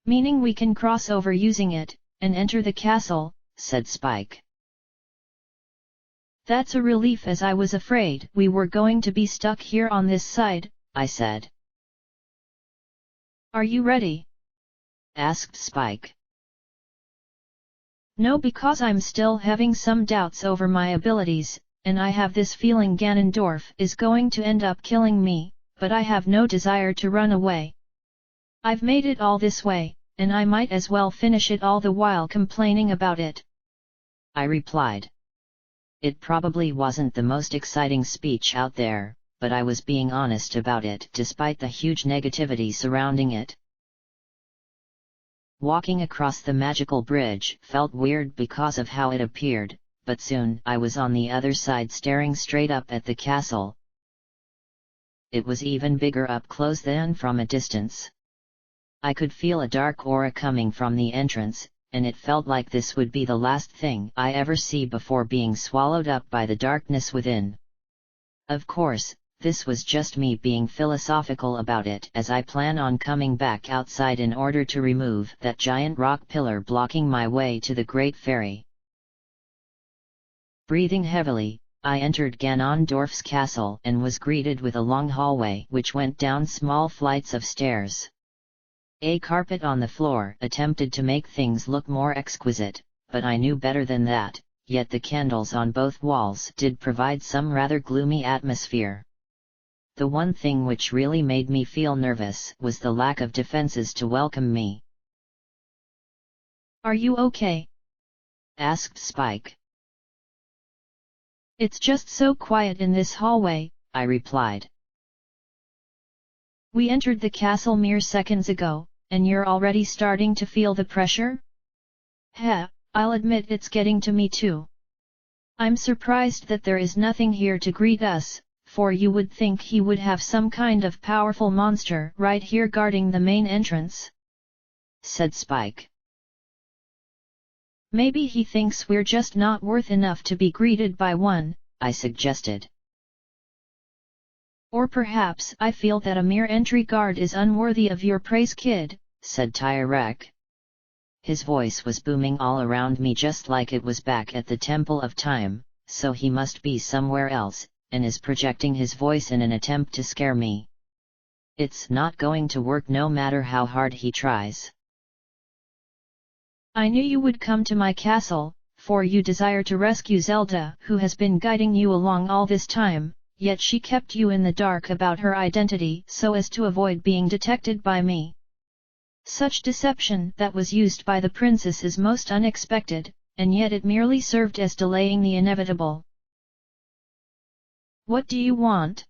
Meaning we can cross over using it, and enter the castle, said Spike. That's a relief, as I was afraid we were going to be stuck here on this side, I said. Are you ready? asked Spike. No, because I'm still having some doubts over my abilities, and I have this feeling Ganondorf is going to end up killing me, but I have no desire to run away. I've made it all this way, and I might as well finish it all the while complaining about it, I replied. It probably wasn't the most exciting speech out there, but I was being honest about it despite the huge negativity surrounding it. Walking across the magical bridge felt weird because of how it appeared, but soon I was on the other side staring straight up at the castle. It was even bigger up close than from a distance. I could feel a dark aura coming from the entrance, and it felt like this would be the last thing I ever see before being swallowed up by the darkness within. Of course, this was just me being philosophical about it, as I plan on coming back outside in order to remove that giant rock pillar blocking my way to the Great Fairy. Breathing heavily, I entered Ganondorf's castle and was greeted with a long hallway which went down small flights of stairs. A carpet on the floor attempted to make things look more exquisite, but I knew better than that, yet the candles on both walls did provide some rather gloomy atmosphere. The one thing which really made me feel nervous was the lack of defenses to welcome me. "Are you okay?" asked Spike. "It's just so quiet in this hallway," I replied. "We entered the castle mere seconds ago, and you're already starting to feel the pressure? Heh, I'll admit it's getting to me too. I'm surprised that there is nothing here to greet us, for you would think he would have some kind of powerful monster right here guarding the main entrance," said Spike. "Maybe he thinks we're just not worth enough to be greeted by one," I suggested. "Or perhaps I feel that a mere entry guard is unworthy of your praise, kid," said Tyrek. His voice was booming all around me just like it was back at the Temple of Time, so he must be somewhere else, and is projecting his voice in an attempt to scare me. It's not going to work no matter how hard he tries. "I knew you would come to my castle, for you desire to rescue Zelda, who has been guiding you along all this time, yet she kept you in the dark about her identity so as to avoid being detected by me. Such deception that was used by the princess is most unexpected, and yet it merely served as delaying the inevitable." "What do you want?"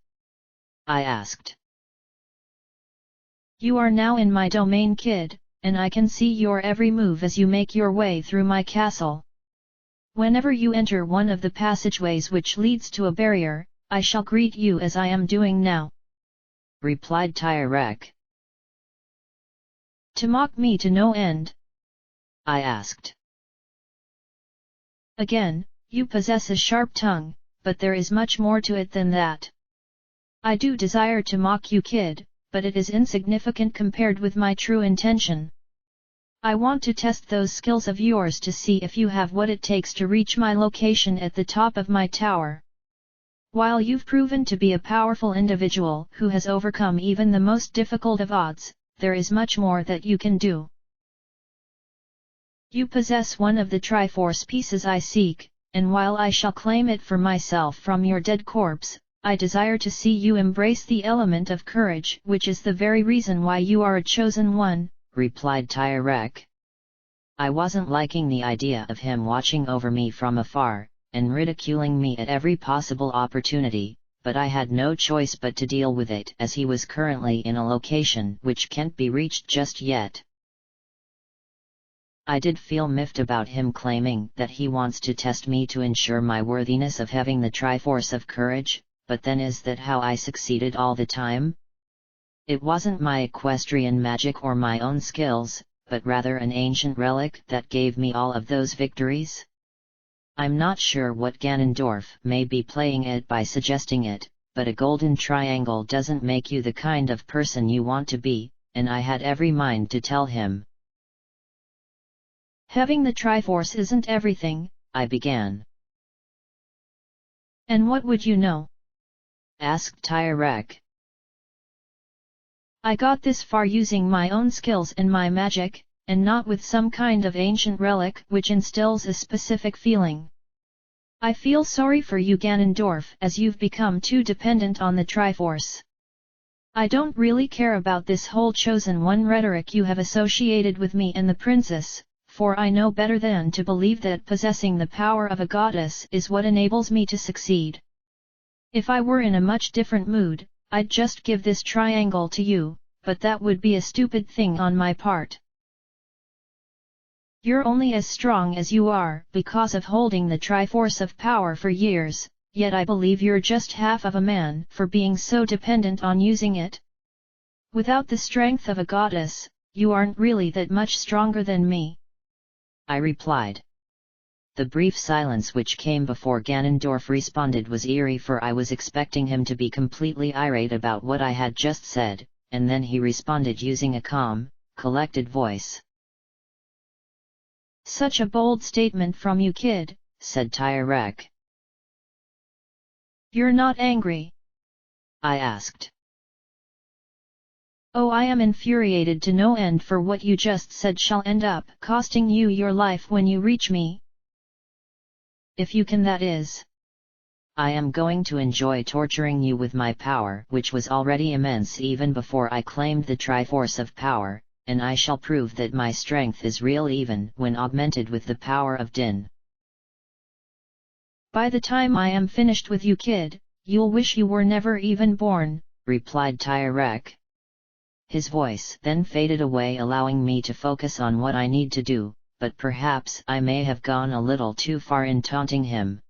I asked. "You are now in my domain, kid, and I can see your every move as you make your way through my castle. Whenever you enter one of the passageways which leads to a barrier, I shall greet you as I am doing now," replied Tyrek. "To mock me to no end?" I asked. "Again, you possess a sharp tongue, but there is much more to it than that. I do desire to mock you, kid, but it is insignificant compared with my true intention. I want to test those skills of yours to see if you have what it takes to reach my location at the top of my tower. While you've proven to be a powerful individual who has overcome even the most difficult of odds, there is much more that you can do. You possess one of the Triforce pieces I seek, and while I shall claim it for myself from your dead corpse, I desire to see you embrace the element of courage, which is the very reason why you are a chosen one," replied Tyrek. I wasn't liking the idea of him watching over me from afar, and ridiculing me at every possible opportunity, but I had no choice but to deal with it as he was currently in a location which can't be reached just yet. I did feel miffed about him claiming that he wants to test me to ensure my worthiness of having the Triforce of Courage, but then is that how I succeeded all the time? It wasn't my equestrian magic or my own skills, but rather an ancient relic that gave me all of those victories? I'm not sure what Ganondorf may be playing at by suggesting it, but a golden triangle doesn't make you the kind of person you want to be, and I had every mind to tell him. "Having the Triforce isn't everything," I began. "And what would you know?" asked Tyrek. "I got this far using my own skills and my magic, and not with some kind of ancient relic which instills a specific feeling. I feel sorry for you, Ganondorf, as you've become too dependent on the Triforce. I don't really care about this whole chosen one rhetoric you have associated with me and the princess, for I know better than to believe that possessing the power of a goddess is what enables me to succeed. If I were in a much different mood, I'd just give this triangle to you, but that would be a stupid thing on my part. You're only as strong as you are because of holding the Triforce of power for years, yet I believe you're just half of a man for being so dependent on using it. Without the strength of a goddess, you aren't really that much stronger than me, I replied. The brief silence which came before Ganondorf responded was eerie, for I was expecting him to be completely irate about what I had just said, and then he responded using a calm, collected voice. Such a bold statement from you, kid, said Tyrek. You're not angry? I asked. Oh, I am infuriated to no end, for what you just said shall end up costing you your life when you reach me. If you can, that is. I am going to enjoy torturing you with my power, which was already immense even before I claimed the Triforce of power, and I shall prove that my strength is real even when augmented with the power of Din. By the time I am finished with you, kid, you'll wish you were never even born, replied Tyrek. His voice then faded away, allowing me to focus on what I need to do, but perhaps I may have gone a little too far in taunting him.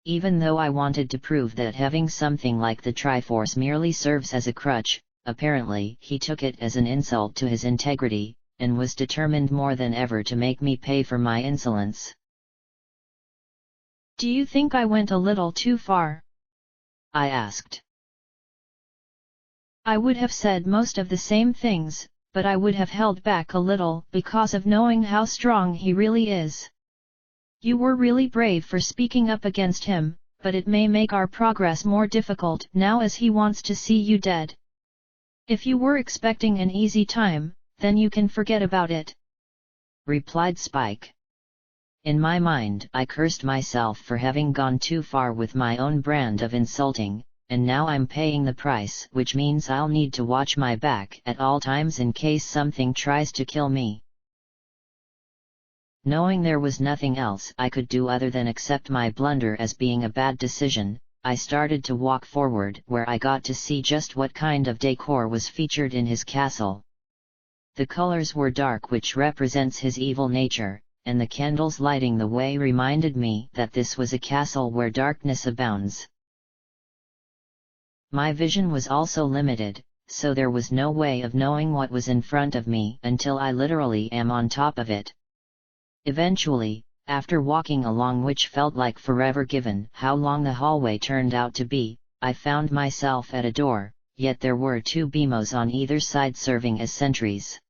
Even though I wanted to prove that having something like the Triforce merely serves as a crutch, apparently he took it as an insult to his integrity, and was determined more than ever to make me pay for my insolence. Do you think I went a little too far? I asked. I would have said most of the same things, but I would have held back a little because of knowing how strong he really is. You were really brave for speaking up against him, but it may make our progress more difficult now as he wants to see you dead. If you were expecting an easy time, then you can forget about it, replied Spike. In my mind, I cursed myself for having gone too far with my own brand of insulting, and now I'm paying the price, which means I'll need to watch my back at all times in case something tries to kill me. Knowing there was nothing else I could do other than accept my blunder as being a bad decision, I started to walk forward, where I got to see just what kind of decor was featured in his castle. The colors were dark, which represents his evil nature, and the candles lighting the way reminded me that this was a castle where darkness abounds. My vision was also limited, so there was no way of knowing what was in front of me until I literally am on top of it. Eventually, after walking along which felt like forever given how long the hallway turned out to be, I found myself at a door, yet there were two BMOs on either side serving as sentries.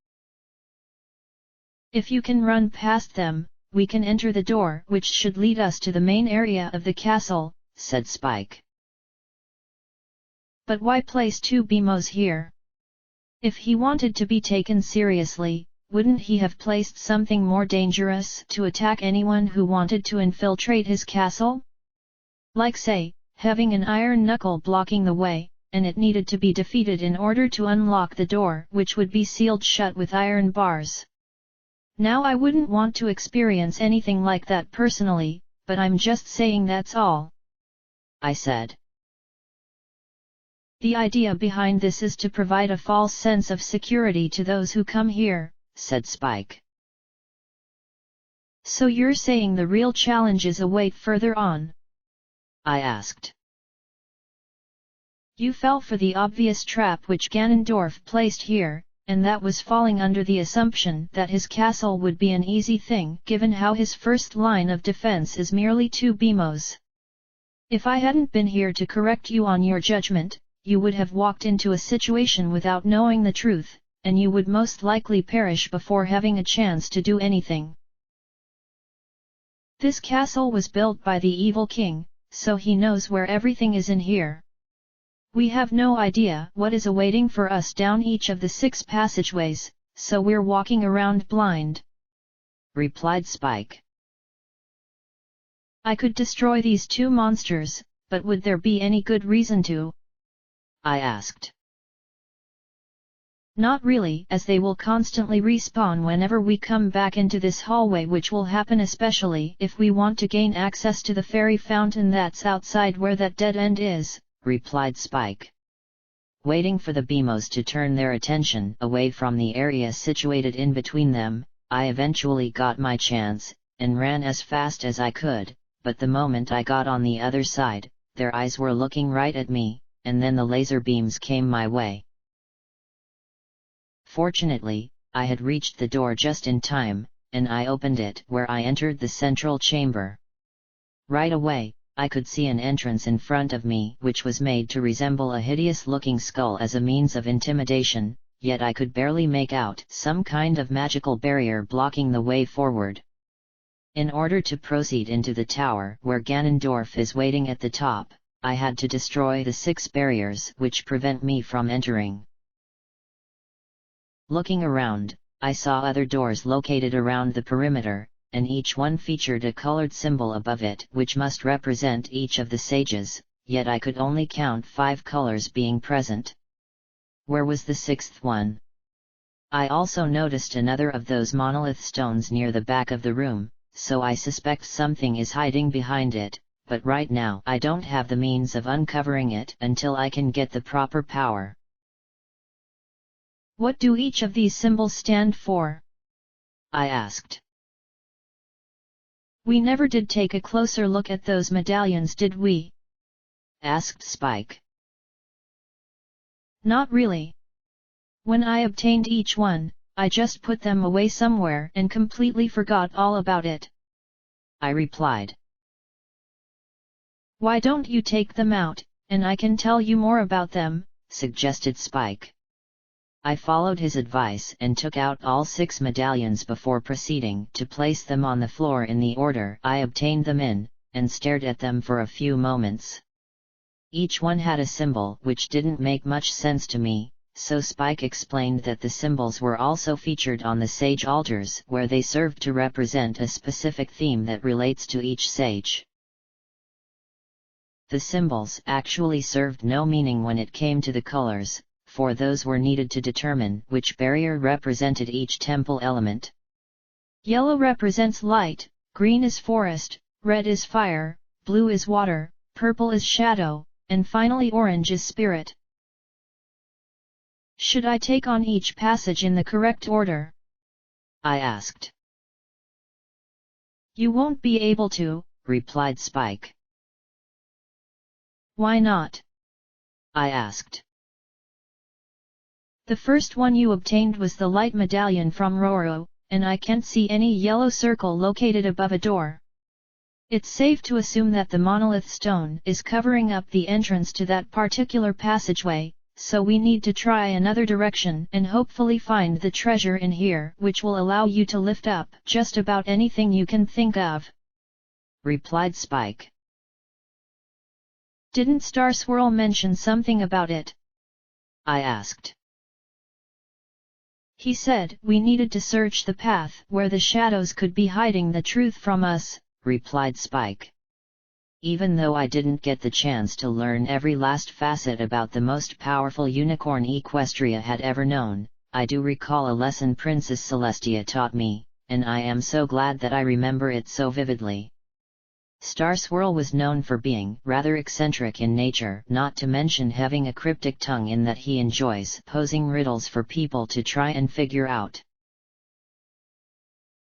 If you can run past them, we can enter the door which should lead us to the main area of the castle, said Spike. But why place two BMOs here? If he wanted to be taken seriously, wouldn't he have placed something more dangerous to attack anyone who wanted to infiltrate his castle? Like, say, having an iron knuckle blocking the way, and it needed to be defeated in order to unlock the door, which would be sealed shut with iron bars. Now, I wouldn't want to experience anything like that personally, but I'm just saying that's all, I said. The idea behind this is to provide a false sense of security to those who come here, said Spike. So you're saying the real challenges await further on? I asked. You fell for the obvious trap which Ganondorf placed here, and that was falling under the assumption that his castle would be an easy thing given how his first line of defense is merely two BMOs. If I hadn't been here to correct you on your judgment, you would have walked into a situation without knowing the truth, and you would most likely perish before having a chance to do anything. This castle was built by the evil king, so he knows where everything is in here. We have no idea what is awaiting for us down each of the 6 passageways, so we're walking around blind," replied Spike. "I could destroy these two monsters, but would there be any good reason to?" I asked. "Not really, as they will constantly respawn whenever we come back into this hallway, which will happen especially if we want to gain access to the fairy fountain that's outside where that dead end is," replied Spike. Waiting for the Beamos to turn their attention away from the area situated in between them, I eventually got my chance, and ran as fast as I could, but the moment I got on the other side, their eyes were looking right at me, and then the laser beams came my way. Fortunately, I had reached the door just in time, and I opened it where I entered the central chamber. Right away, I could see an entrance in front of me which was made to resemble a hideous-looking skull as a means of intimidation, yet I could barely make out some kind of magical barrier blocking the way forward. In order to proceed into the tower where Ganondorf is waiting at the top, I had to destroy the 6 barriers which prevent me from entering. Looking around, I saw other doors located around the perimeter, and each one featured a colored symbol above it which must represent each of the sages, yet I could only count 5 colors being present. Where was the 6th one? I also noticed another of those monolith stones near the back of the room, so I suspect something is hiding behind it, but right now I don't have the means of uncovering it until I can get the proper power. "What do each of these symbols stand for?" I asked. "We never did take a closer look at those medallions, did we?" asked Spike. "Not really. When I obtained each one, I just put them away somewhere and completely forgot all about it," I replied. "Why don't you take them out, and I can tell you more about them," suggested Spike. I followed his advice and took out all 6 medallions before proceeding to place them on the floor in the order I obtained them in, and stared at them for a few moments. Each one had a symbol which didn't make much sense to me, so Spike explained that the symbols were also featured on the sage altars where they served to represent a specific theme that relates to each sage. The symbols actually served no meaning when it came to the colors, for those were needed to determine which barrier represented each temple element. "Yellow represents light, green is forest, red is fire, blue is water, purple is shadow, and finally orange is spirit." "Should I take on each passage in the correct order?" I asked. "You won't be able to," replied Spike. "Why not?" I asked. "The first one you obtained was the light medallion from Roro, and I can't see any yellow circle located above a door. It's safe to assume that the monolith stone is covering up the entrance to that particular passageway, so we need to try another direction and hopefully find the treasure in here which will allow you to lift up just about anything you can think of," replied Spike. "Didn't Star Swirl mention something about it?" I asked. "He said we needed to search the path where the shadows could be hiding the truth from us," replied Spike. Even though I didn't get the chance to learn every last facet about the most powerful unicorn Equestria had ever known, I do recall a lesson Princess Celestia taught me, and I am so glad that I remember it so vividly. Star Swirl was known for being rather eccentric in nature, not to mention having a cryptic tongue in that he enjoys posing riddles for people to try and figure out.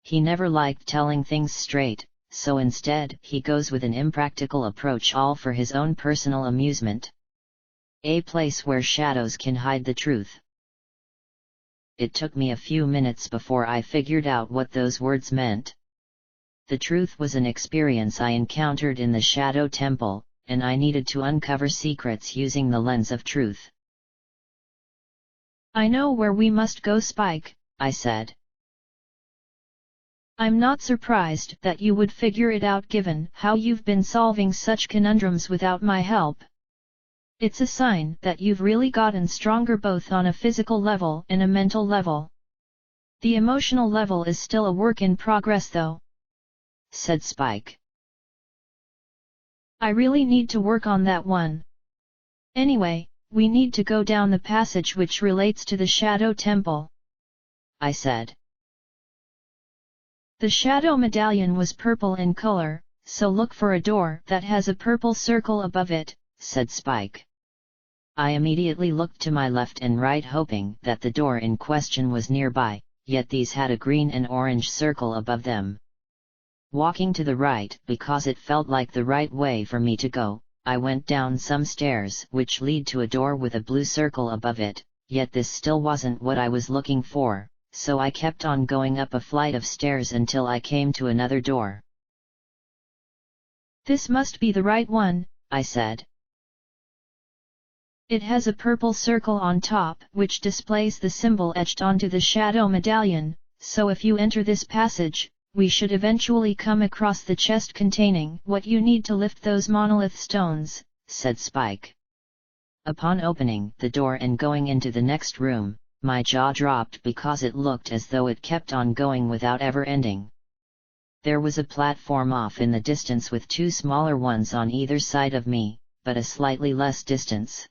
He never liked telling things straight, so instead he goes with an impractical approach, all for his own personal amusement. A place where shadows can hide the truth. It took me a few minutes before I figured out what those words meant. The truth was an experience I encountered in the Shadow Temple, and I needed to uncover secrets using the lens of truth. "I know where we must go, Spike," I said. "I'm not surprised that you would figure it out given how you've been solving such conundrums without my help. It's a sign that you've really gotten stronger both on a physical level and a mental level." The emotional level is still a work in progress though, said Spike. I really need to work on that one. Anyway, we need to go down the passage which relates to the Shadow Temple, I said. The Shadow Medallion was purple in color, so look for a door that has a purple circle above it, said Spike. I immediately looked to my left and right hoping that the door in question was nearby, yet these had a green and orange circle above them. Walking to the right because it felt like the right way for me to go, I went down some stairs which lead to a door with a blue circle above it, yet this still wasn't what I was looking for, so I kept on going up a flight of stairs until I came to another door. This must be the right one, I said. It has a purple circle on top which displays the symbol etched onto the Shadow Medallion, so if you enter this passage, we should eventually come across the chest containing what you need to lift those monolith stones, said Spike. Upon opening the door and going into the next room, my jaw dropped because it looked as though it kept on going without ever ending. There was a platform off in the distance with two smaller ones on either side of me, but a slightly less distance.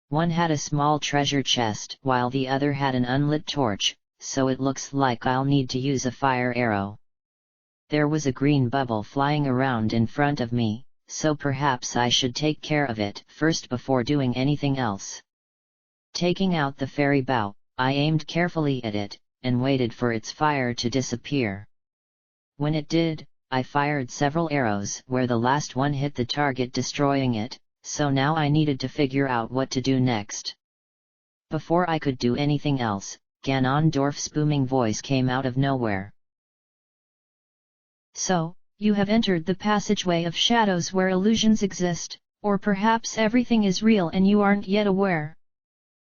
One had a small treasure chest while the other had an unlit torch, so it looks like I'll need to use a fire arrow. There was a green bubble flying around in front of me, so perhaps I should take care of it first before doing anything else. Taking out the fairy bow, I aimed carefully at it, and waited for its fire to disappear. When it did, I fired several arrows where the last one hit the target, destroying it, so now I needed to figure out what to do next. Before I could do anything else, Ganondorf's booming voice came out of nowhere. So, you have entered the passageway of shadows where illusions exist, or perhaps everything is real and you aren't yet aware.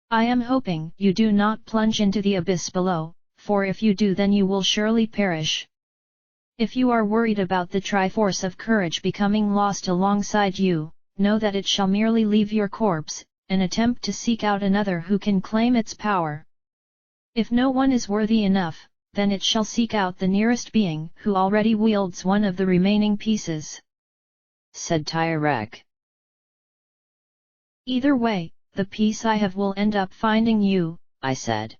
I am hoping you do not plunge into the abyss below, for if you do then you will surely perish. If you are worried about the Triforce of Courage becoming lost alongside you, know that it shall merely leave your corpse, and attempt to seek out another who can claim its power. If no one is worthy enough, then it shall seek out the nearest being who already wields one of the remaining pieces, said Tyrek. Either way, the piece I have will end up finding you, I said.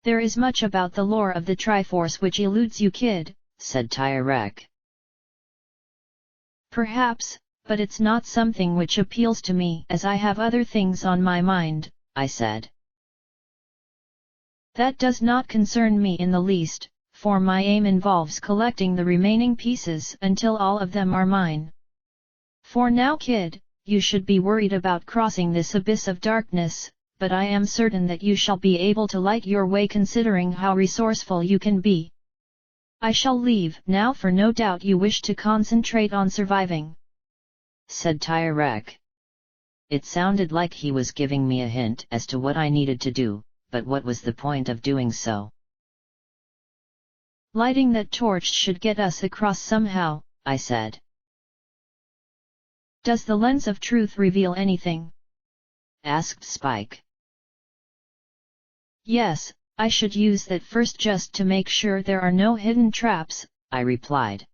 There is much about the lore of the Triforce which eludes you, kid, said Tyrek. Perhaps, but it's not something which appeals to me as I have other things on my mind, I said. That does not concern me in the least, for my aim involves collecting the remaining pieces until all of them are mine. For now, kid, you should be worried about crossing this abyss of darkness, but I am certain that you shall be able to light your way considering how resourceful you can be. I shall leave now, for no doubt you wish to concentrate on surviving, said Tyrek. It sounded like he was giving me a hint as to what I needed to do, but what was the point of doing so? Lighting that torch should get us across somehow, I said. Does the lens of truth reveal anything? Asked Spike. Yes, I should use that first just to make sure there are no hidden traps, I replied.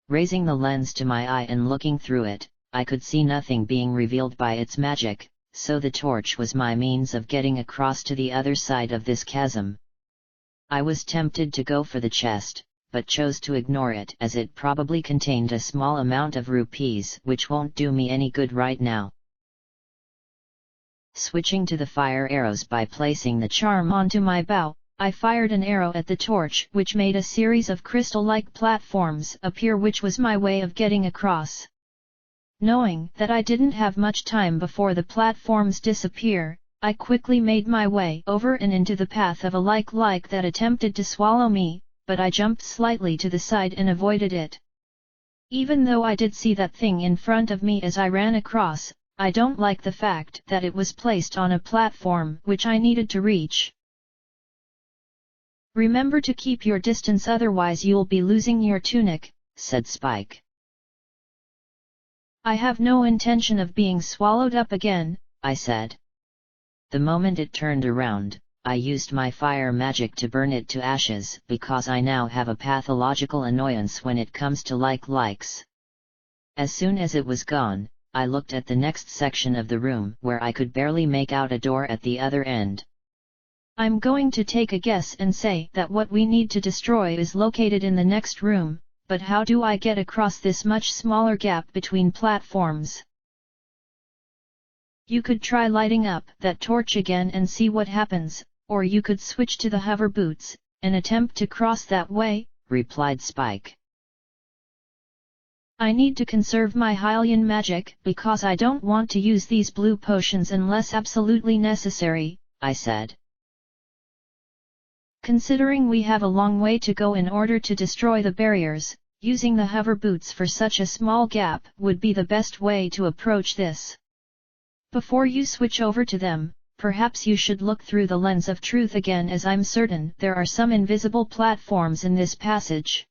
Raising the lens to my eye and looking through it, I could see nothing being revealed by its magic, so the torch was my means of getting across to the other side of this chasm. I was tempted to go for the chest, but chose to ignore it as it probably contained a small amount of rupees which won't do me any good right now. Switching to the fire arrows by placing the charm onto my bow, I fired an arrow at the torch which made a series of crystal-like platforms appear, which was my way of getting across. Knowing that I didn't have much time before the platforms disappear, I quickly made my way over and into the path of a like that attempted to swallow me, but I jumped slightly to the side and avoided it. Even though I did see that thing in front of me as I ran across, I don't like the fact that it was placed on a platform which I needed to reach. Remember to keep your distance, otherwise you'll be losing your tunic, said Spike. I have no intention of being swallowed up again, I said. The moment it turned around, I used my fire magic to burn it to ashes because I now have a pathological annoyance when it comes to likes. As soon as it was gone, I looked at the next section of the room where I could barely make out a door at the other end. I'm going to take a guess and say that what we need to destroy is located in the next room, but how do I get across this much smaller gap between platforms? You could try lighting up that torch again and see what happens, or you could switch to the hover boots, and attempt to cross that way, replied Spike. I need to conserve my Hylian magic because I don't want to use these blue potions unless absolutely necessary, I said. Considering we have a long way to go in order to destroy the barriers, using the hover boots for such a small gap would be the best way to approach this. Before you switch over to them, perhaps you should look through the lens of truth again, as I'm certain there are some invisible platforms in this passage.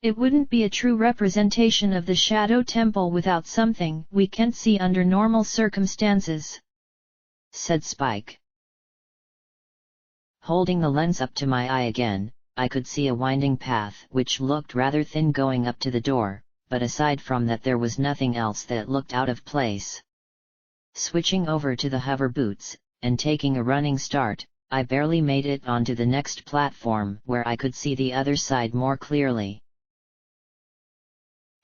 It wouldn't be a true representation of the Shadow Temple without something we can't see under normal circumstances, said Spike. Holding the lens up to my eye again, I could see a winding path which looked rather thin going up to the door, but aside from that there was nothing else that looked out of place. Switching over to the hover boots, and taking a running start, I barely made it onto the next platform where I could see the other side more clearly.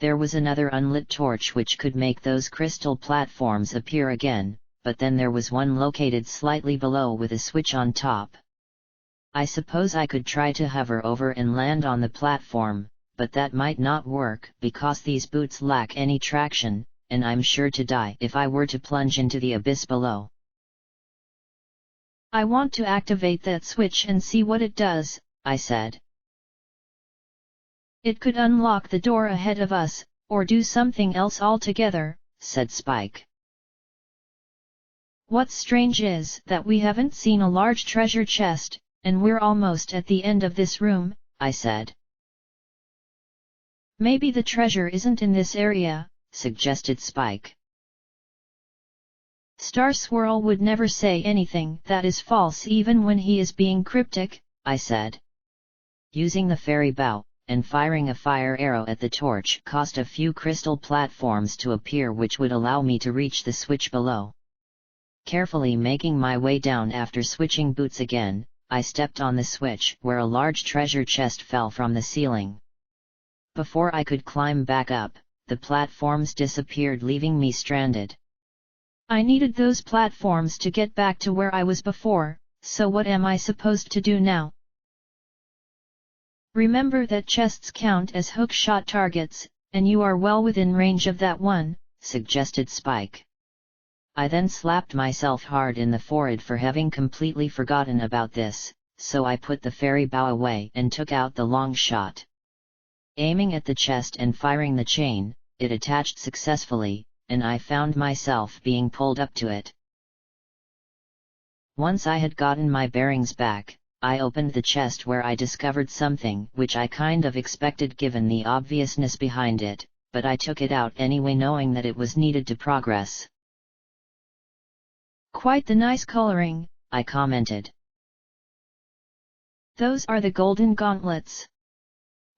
There was another unlit torch which could make those crystal platforms appear again, but then there was one located slightly below with a switch on top. I suppose I could try to hover over and land on the platform, but that might not work because these boots lack any traction, and I'm sure to die if I were to plunge into the abyss below. I want to activate that switch and see what it does, I said. It could unlock the door ahead of us, or do something else altogether, said Spike. What's strange is that we haven't seen a large treasure chest, and we're almost at the end of this room, I said. Maybe the treasure isn't in this area, suggested Spike. Star Swirl would never say anything that is false even when he is being cryptic, I said. Using the fairy bow, and firing a fire arrow at the torch caused a few crystal platforms to appear which would allow me to reach the switch below. Carefully making my way down after switching boots again, I stepped on the switch where a large treasure chest fell from the ceiling. Before I could climb back up, the platforms disappeared, leaving me stranded. I needed those platforms to get back to where I was before, so what am I supposed to do now? Remember that chests count as hook-shot targets, and you are well within range of that one, suggested Spike. I then slapped myself hard in the forehead for having completely forgotten about this, so I put the fairy bow away and took out the long shot. Aiming at the chest and firing the chain, it attached successfully, and I found myself being pulled up to it. Once I had gotten my bearings back, I opened the chest where I discovered something which I kind of expected given the obviousness behind it, but I took it out anyway knowing that it was needed to progress. Quite the nice coloring, I commented. Those are the golden gauntlets.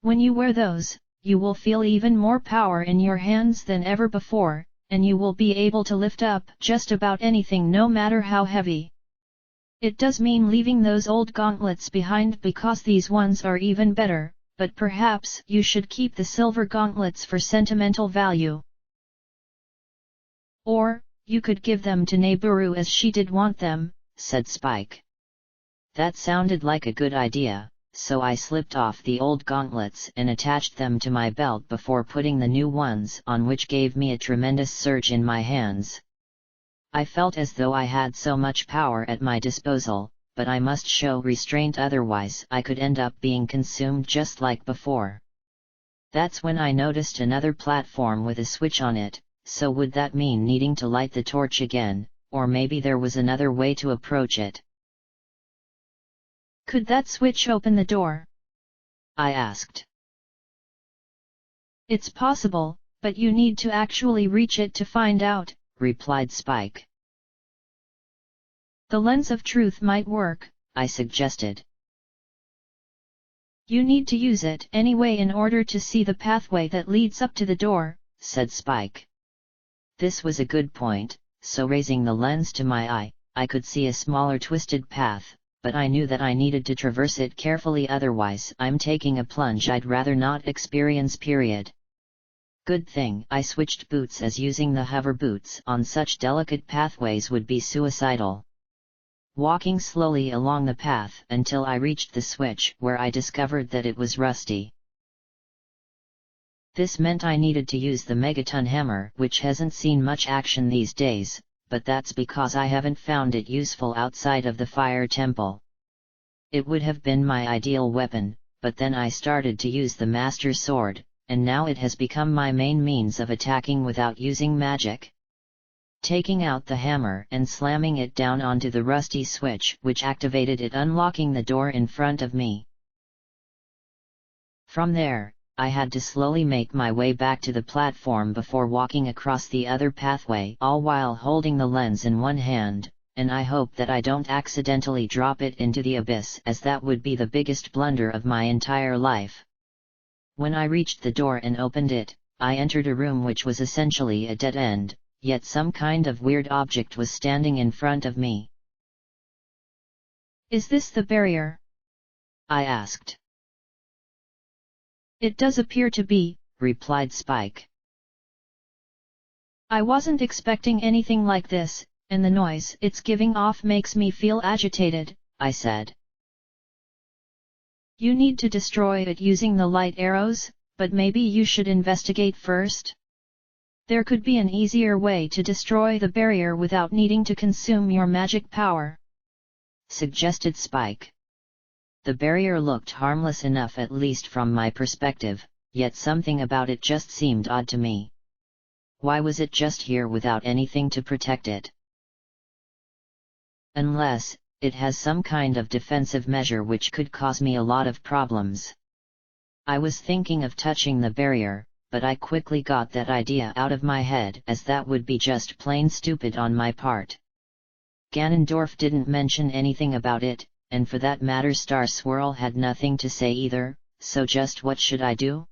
When you wear those, you will feel even more power in your hands than ever before, and you will be able to lift up just about anything no matter how heavy. It does mean leaving those old gauntlets behind because these ones are even better, but perhaps you should keep the silver gauntlets for sentimental value. Or, you could give them to Neburu as she did want them, said Spike. That sounded like a good idea, so I slipped off the old gauntlets and attached them to my belt before putting the new ones on, which gave me a tremendous surge in my hands. I felt as though I had so much power at my disposal, but I must show restraint, otherwise I could end up being consumed just like before. That's when I noticed another platform with a switch on it, so would that mean needing to light the torch again, or maybe there was another way to approach it? Could that switch open the door? I asked. It's possible, but you need to actually reach it to find out, replied Spike. The lens of truth might work, I suggested. You need to use it anyway in order to see the pathway that leads up to the door, said Spike. This was a good point, so raising the lens to my eye, I could see a smaller twisted path, but I knew that I needed to traverse it carefully, otherwise I'm taking a plunge I'd rather not experience. Good thing I switched boots, as using the hover boots on such delicate pathways would be suicidal. Walking slowly along the path until I reached the switch, where I discovered that it was rusty. This meant I needed to use the megaton hammer, which hasn't seen much action these days, but that's because I haven't found it useful outside of the fire temple. It would have been my ideal weapon, but then I started to use the master sword, and now it has become my main means of attacking without using magic. Taking out the hammer and slamming it down onto the rusty switch, which activated it, unlocking the door in front of me. From there, I had to slowly make my way back to the platform before walking across the other pathway, all while holding the lens in one hand, and I hope that I don't accidentally drop it into the abyss, as that would be the biggest blunder of my entire life. When I reached the door and opened it, I entered a room which was essentially a dead end, yet some kind of weird object was standing in front of me. Is this the barrier? I asked. It does appear to be, replied Spike. I wasn't expecting anything like this, and the noise it's giving off makes me feel agitated, I said. You need to destroy it using the light arrows, but maybe you should investigate first? There could be an easier way to destroy the barrier without needing to consume your magic power, suggested Spike. The barrier looked harmless enough, at least from my perspective, yet something about it just seemed odd to me. Why was it just here without anything to protect it? Unless it has some kind of defensive measure which could cause me a lot of problems. I was thinking of touching the barrier, but I quickly got that idea out of my head, as that would be just plain stupid on my part. Ganondorf didn't mention anything about it, and for that matter Star Swirl had nothing to say either, so just what should I do?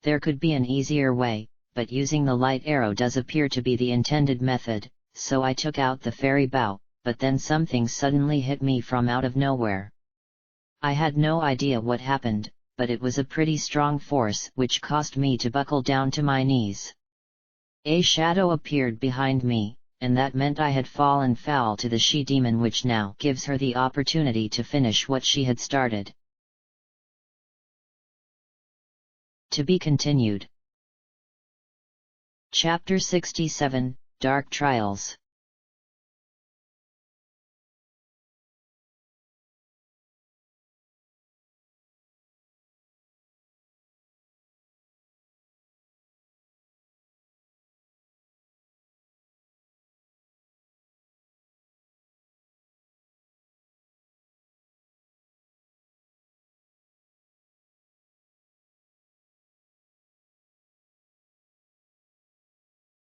There could be an easier way, but using the light arrow does appear to be the intended method, so I took out the fairy bow, but then something suddenly hit me from out of nowhere. I had no idea what happened, but it was a pretty strong force which caused me to buckle down to my knees. A shadow appeared behind me, and that meant I had fallen foul to the she-demon, which now gives her the opportunity to finish what she had started. To be continued. Chapter 67, Dark Trials.